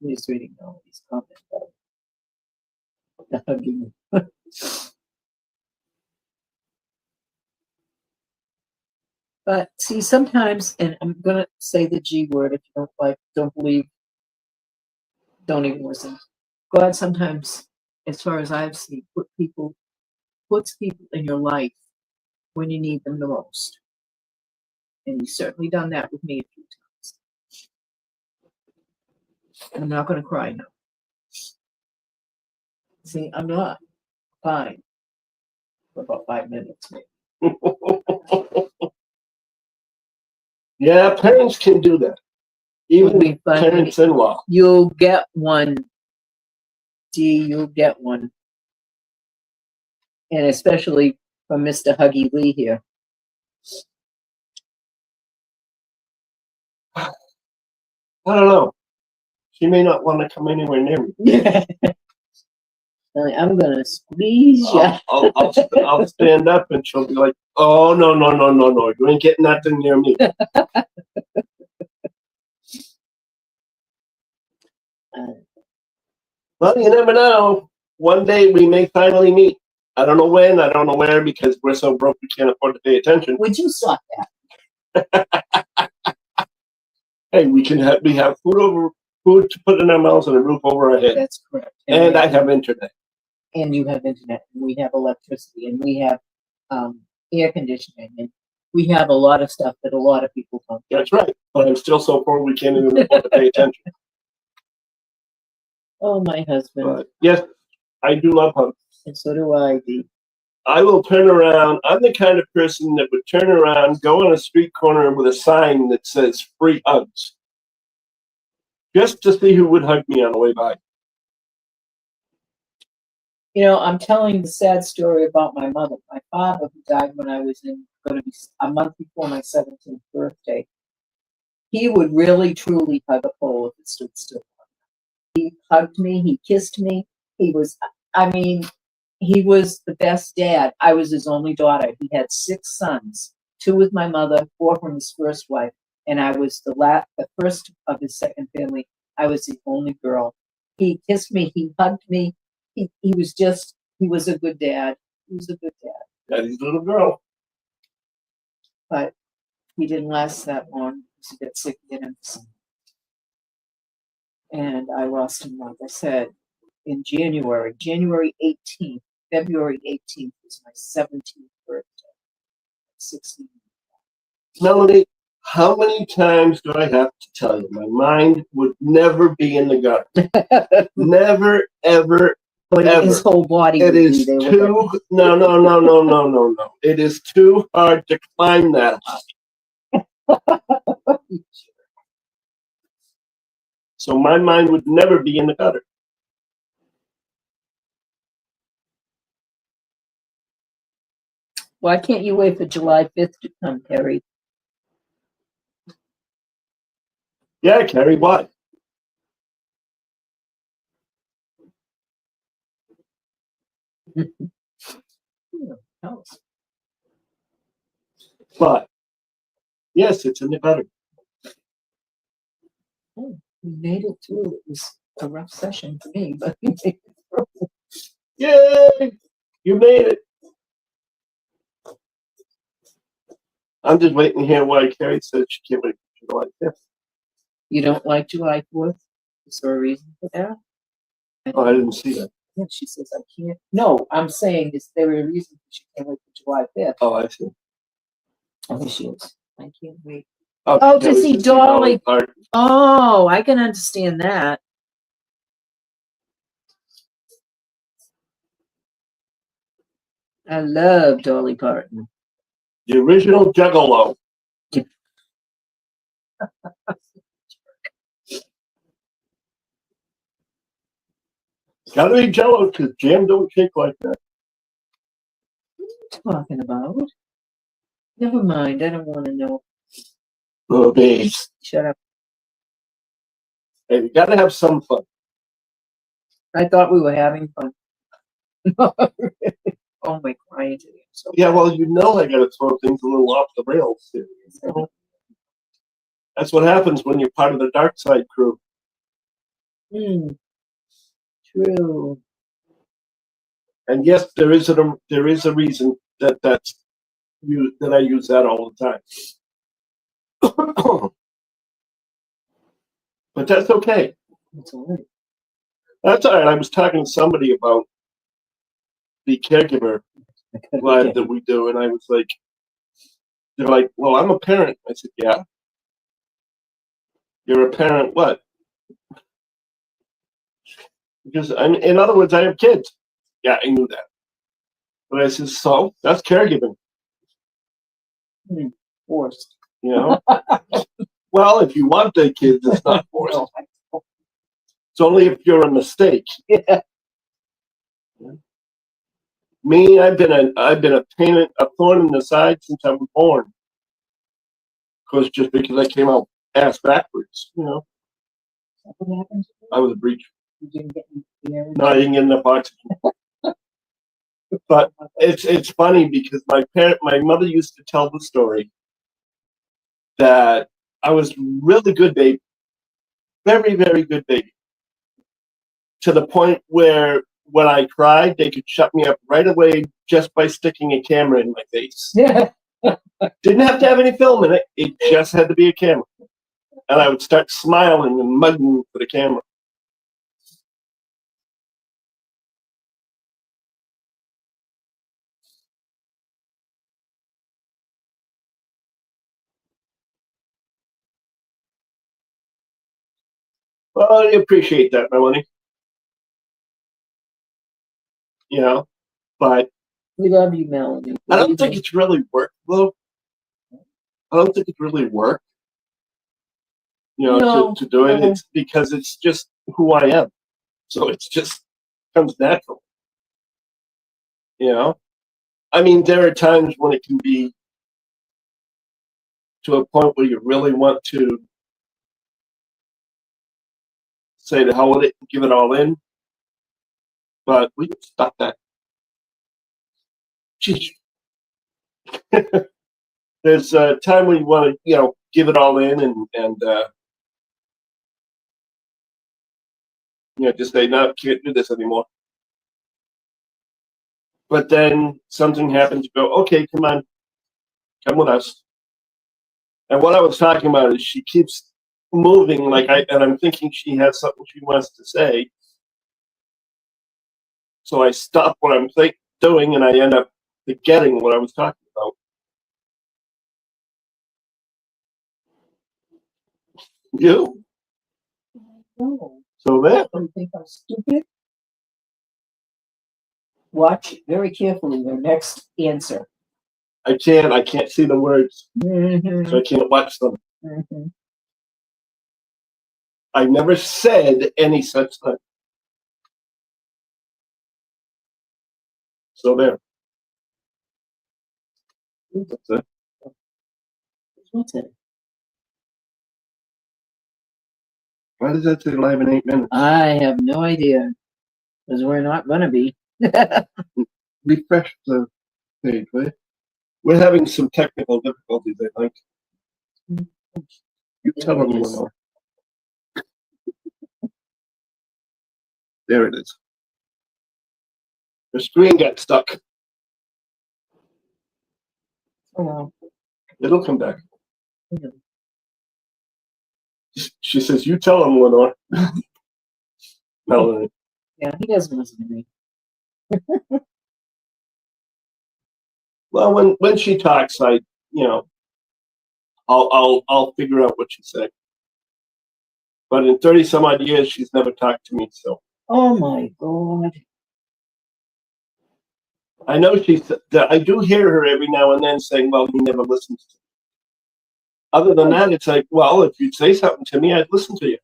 He's reading all these comments about hugging. But see, sometimes, and I'm gonna say the G word, if you don't like, don't believe, don't even listen. God sometimes, as far as I've seen, puts people in your life when you need them the most. And he's certainly done that with me a few times. And I'm not gonna cry now. See, I'm not fine for about 5 minutes, maybe. Yeah, parents can do that. It'll be Even funny. parents-in-law. You'll get one, D, you'll get one. And especially from Mr. Huggy Lee here. I don't know. She may not want to come anywhere near me. I'm gonna squeeze you. I'll stand up and she'll be like, "Oh no, no, no, no, no! You ain't getting nothing near me." Well, you never know. One day we may finally meet. I don't know when. I don't know where because we're so broke we can't afford to pay attention. Would you stop that? Hey, we have food to put in our mouths and a roof over our head. That's correct. And I have internet. And you have internet, and we have electricity, and we have air conditioning, and we have a lot of stuff that a lot of people don't get. That's right. But I'm still so poor we can't even afford to pay attention. Oh, my husband. But yes, I do love hugs. And so do I, Dee. I will turn around. I'm the kind of person that would turn around, go on a street corner with a sign that says free hugs. Just to see who would hug me on the way by. You know, I'm telling the sad story about my mother. My father, who died when I was going to be a month before my 17th birthday, he would really, truly hug a pole if it stood still. He hugged me. He kissed me. He was the best dad. I was his only daughter. He had 6 sons, 2 with my mother, 4 from his first wife, and I was the first of his second family. I was the only girl. He kissed me. He hugged me. He was a good dad. He was a good dad. Daddy's little girl. But he didn't last that long because he got sick again. And I lost him, like I said, in January 18th. February 18th was my 17th birthday. 16. Melanie, how many times do I have to tell you? My mind would never be in the gutter. Never, ever, but ever. His whole body. It is too. No. It is too hard to climb that high. So my mind would never be in the gutter. Why can't you wait for July 5th to come, Carrie? Yeah, Carrie, why? But yes, it's in the gutter. Oh, we made it through. It was a rough session for me, but we made it through. Yay! You made it. I'm just waiting to hear why Carrie said she can't wait for July 5th. You don't like July 4th? Is there a reason for that? Oh, I didn't see that. Yeah, she says, I can't. No, I'm saying, is there a reason she can't wait for July 5th? Oh, I see. Oh, there she is. I can't wait. Oh, Oh, to see Dolly. Parton. Oh, I can understand that. I love Dolly Parton. The original Juggalo. Gotta be Jello because jam don't shake like that. What are you talking about? Never mind. I don't want to know. Oh, babes. Shut up. Hey, you gotta have some fun. I thought we were having fun. Oh, my crying today. So yeah, well, you know I gotta throw things a little off the rails. You know? That's what happens when you're part of the dark side crew. Mm, true. And yes, there is a reason that I use that all the time. But that's okay. That's all right. That's all right. I was talking to somebody about the caregiver live that we do, and I was like, they're like, "Well, I'm a parent." I said, "Yeah, you're a parent. What?" Because in other words, I have kids. Yeah, I knew that. But I said, "So that's caregiving." Forced. You know. Well, if you want the kids, it's not forced. No. It's only if you're a mistake. Yeah. Me, I've been a thorn in the side since I was born. Of course, just because I came out ass backwards, you know. What happened? I was a breach. You didn't get in the air? No, I didn't get enough oxygen. But it's funny because my mother used to tell the story that I was really good baby, very, very good baby, to the point where when I cried, they could shut me up right away just by sticking a camera in my face. Yeah. Didn't have to have any film in it. It just had to be a camera. And I would start smiling and mugging for the camera. Well, I appreciate that, Melanie. You know, but We love you, Melanie. I don't think it's really work, though. I don't think it's really work. You know, No, to do it. no. It's because it's just who I am. So it's just comes natural. You know? I mean, there are times when it can be to a point where you really want to say the hell with it, give it all in. But we can stop that. Jeez. There's a time when you want to, you know, give it all in and you know, just say, no, can't do this anymore. But then something happens, you go, okay, come on, come with us. And what I was talking about is she keeps moving and I'm thinking she has something she wants to say. So I stop what I'm doing and I end up forgetting what I was talking about. You? No. So there. You think I'm stupid? Watch very carefully your next answer. I can't see the words, Mm-hmm. so I can't watch them. Mm-hmm. I never said any such thing. So there. That's it. What's it? Why does that say live in 8 minutes? I have no idea, because we're not going to be. Refresh the page, right? We're having some technical difficulties, I think. You tell them Yes. more. There it is. The screen got stuck. Oh, It'll come back. yeah. She says, you tell them, Lenore. Melanie. Yeah, he doesn't listen to me. Well, when she talks, you know, I'll figure out what she said. But in 30 some odd years, she's never talked to me, so. Oh my God. I know I do hear her every now and then saying, well, he never listens to me. Other than that, it's like, well, if you'd say something to me, I'd listen to you.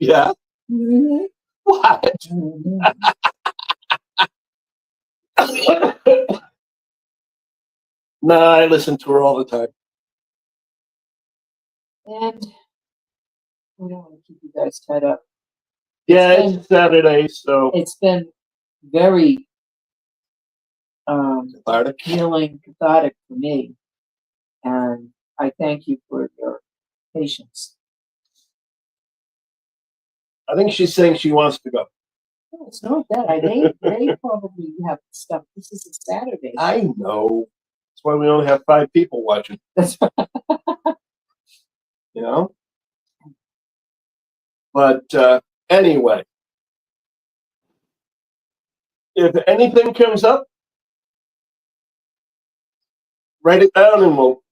Yeah? Mm-hmm. What? Mm-hmm. Nah, I listen to her all the time. And we don't want to keep you guys tied up. Yeah, it's Saturday, so. It's been very Cathartic. cathartic for me. And I thank you for your patience. I think she's saying she wants to go. No, it's not that. They probably have stuff. This is a Saturday. I know. That's why we only have 5 people watching. That's right. You know? But anyway, if anything comes up, write it down and we'll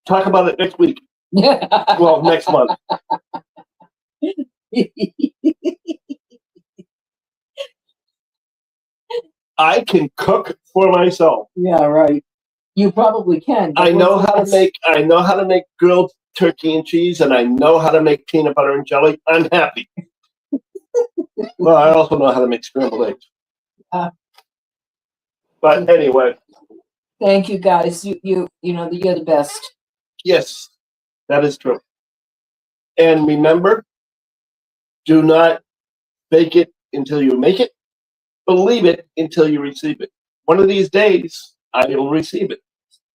talk about it next week. Well, next month. I can cook for myself. Yeah, right. You probably can. I know how to make grilled turkey and cheese, and I know how to make peanut butter and jelly. I'm happy. Well, I also know how to make scrambled eggs. But anyway. Thank you, guys. You know you're the best. Yes, that is true. And remember, do not fake it until you make it. Believe it until you receive it. One of these days, I will receive it.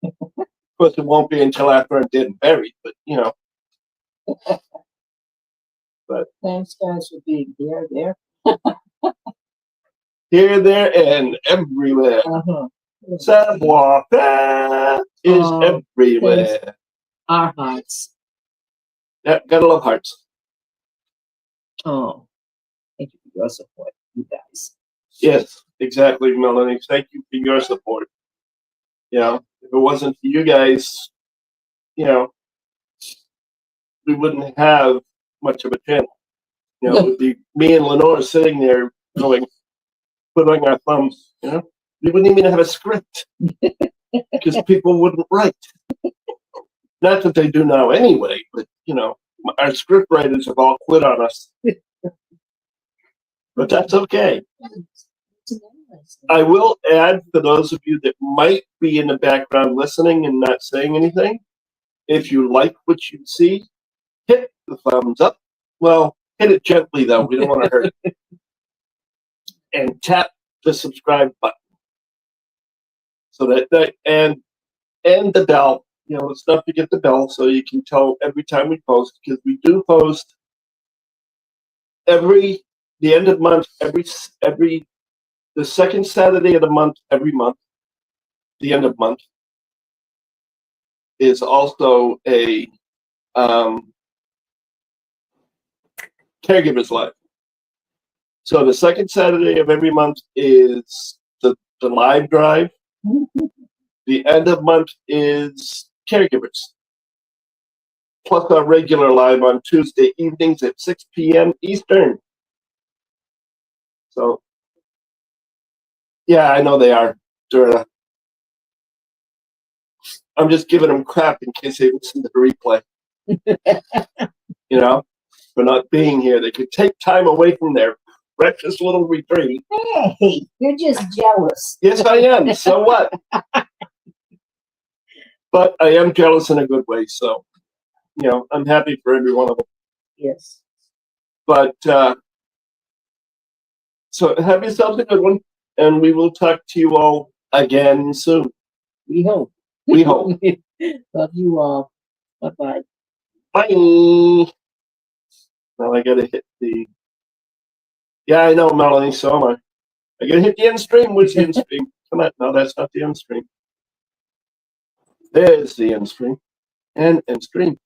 Of course, it won't be until after I'm dead and buried, but you know. But thanks, guys, for being here, there. Here, there, and everywhere. Savoir faire is everywhere. Our hearts. Yeah, gotta love hearts. Oh, thank you for your support, you guys. Yes, exactly, Melanie. Thank you for your support. You know, if it wasn't for you guys, you know, we wouldn't have much of a channel. You know, it would be me and Lenore sitting there going, twiddling our thumbs, you know? We wouldn't even have a script because people wouldn't write. Not that they do now anyway, but, you know, our script writers have all quit on us. But that's okay. I will add, for those of you that might be in the background listening and not saying anything, if you like what you see, hit the thumbs up. Well, hit it gently, though. We don't want to hurt it. And tap the subscribe button. So that and the bell. You know, let's not forget the bell so you can tell every time we post, because we do post the end of month, the second Saturday of the month, every month. The end of month is also a Caregivers Live. So the second Saturday of every month is the live drive. The end of month is Caregivers. Plus our regular live on Tuesday evenings at 6 p.m. Eastern. So, yeah, I know they are. I'm just giving them crap in case they listen to the replay. You know, for not being here. They could take time away from their precious little retreat. Hey, you're just jealous. Yes, I am. So what? But I am jealous in a good way. So, you know, I'm happy for every one of them. Yes. But, so have yourselves a good one. And we will talk to you all again soon. We hope. We hope. Love you all. Bye-bye. Bye. Now I gotta hit the. Yeah, I know, Melanie. So am I. I gotta hit the end stream. Where's the end stream? Come on. No, that's not the end stream. There's the end stream. And end stream.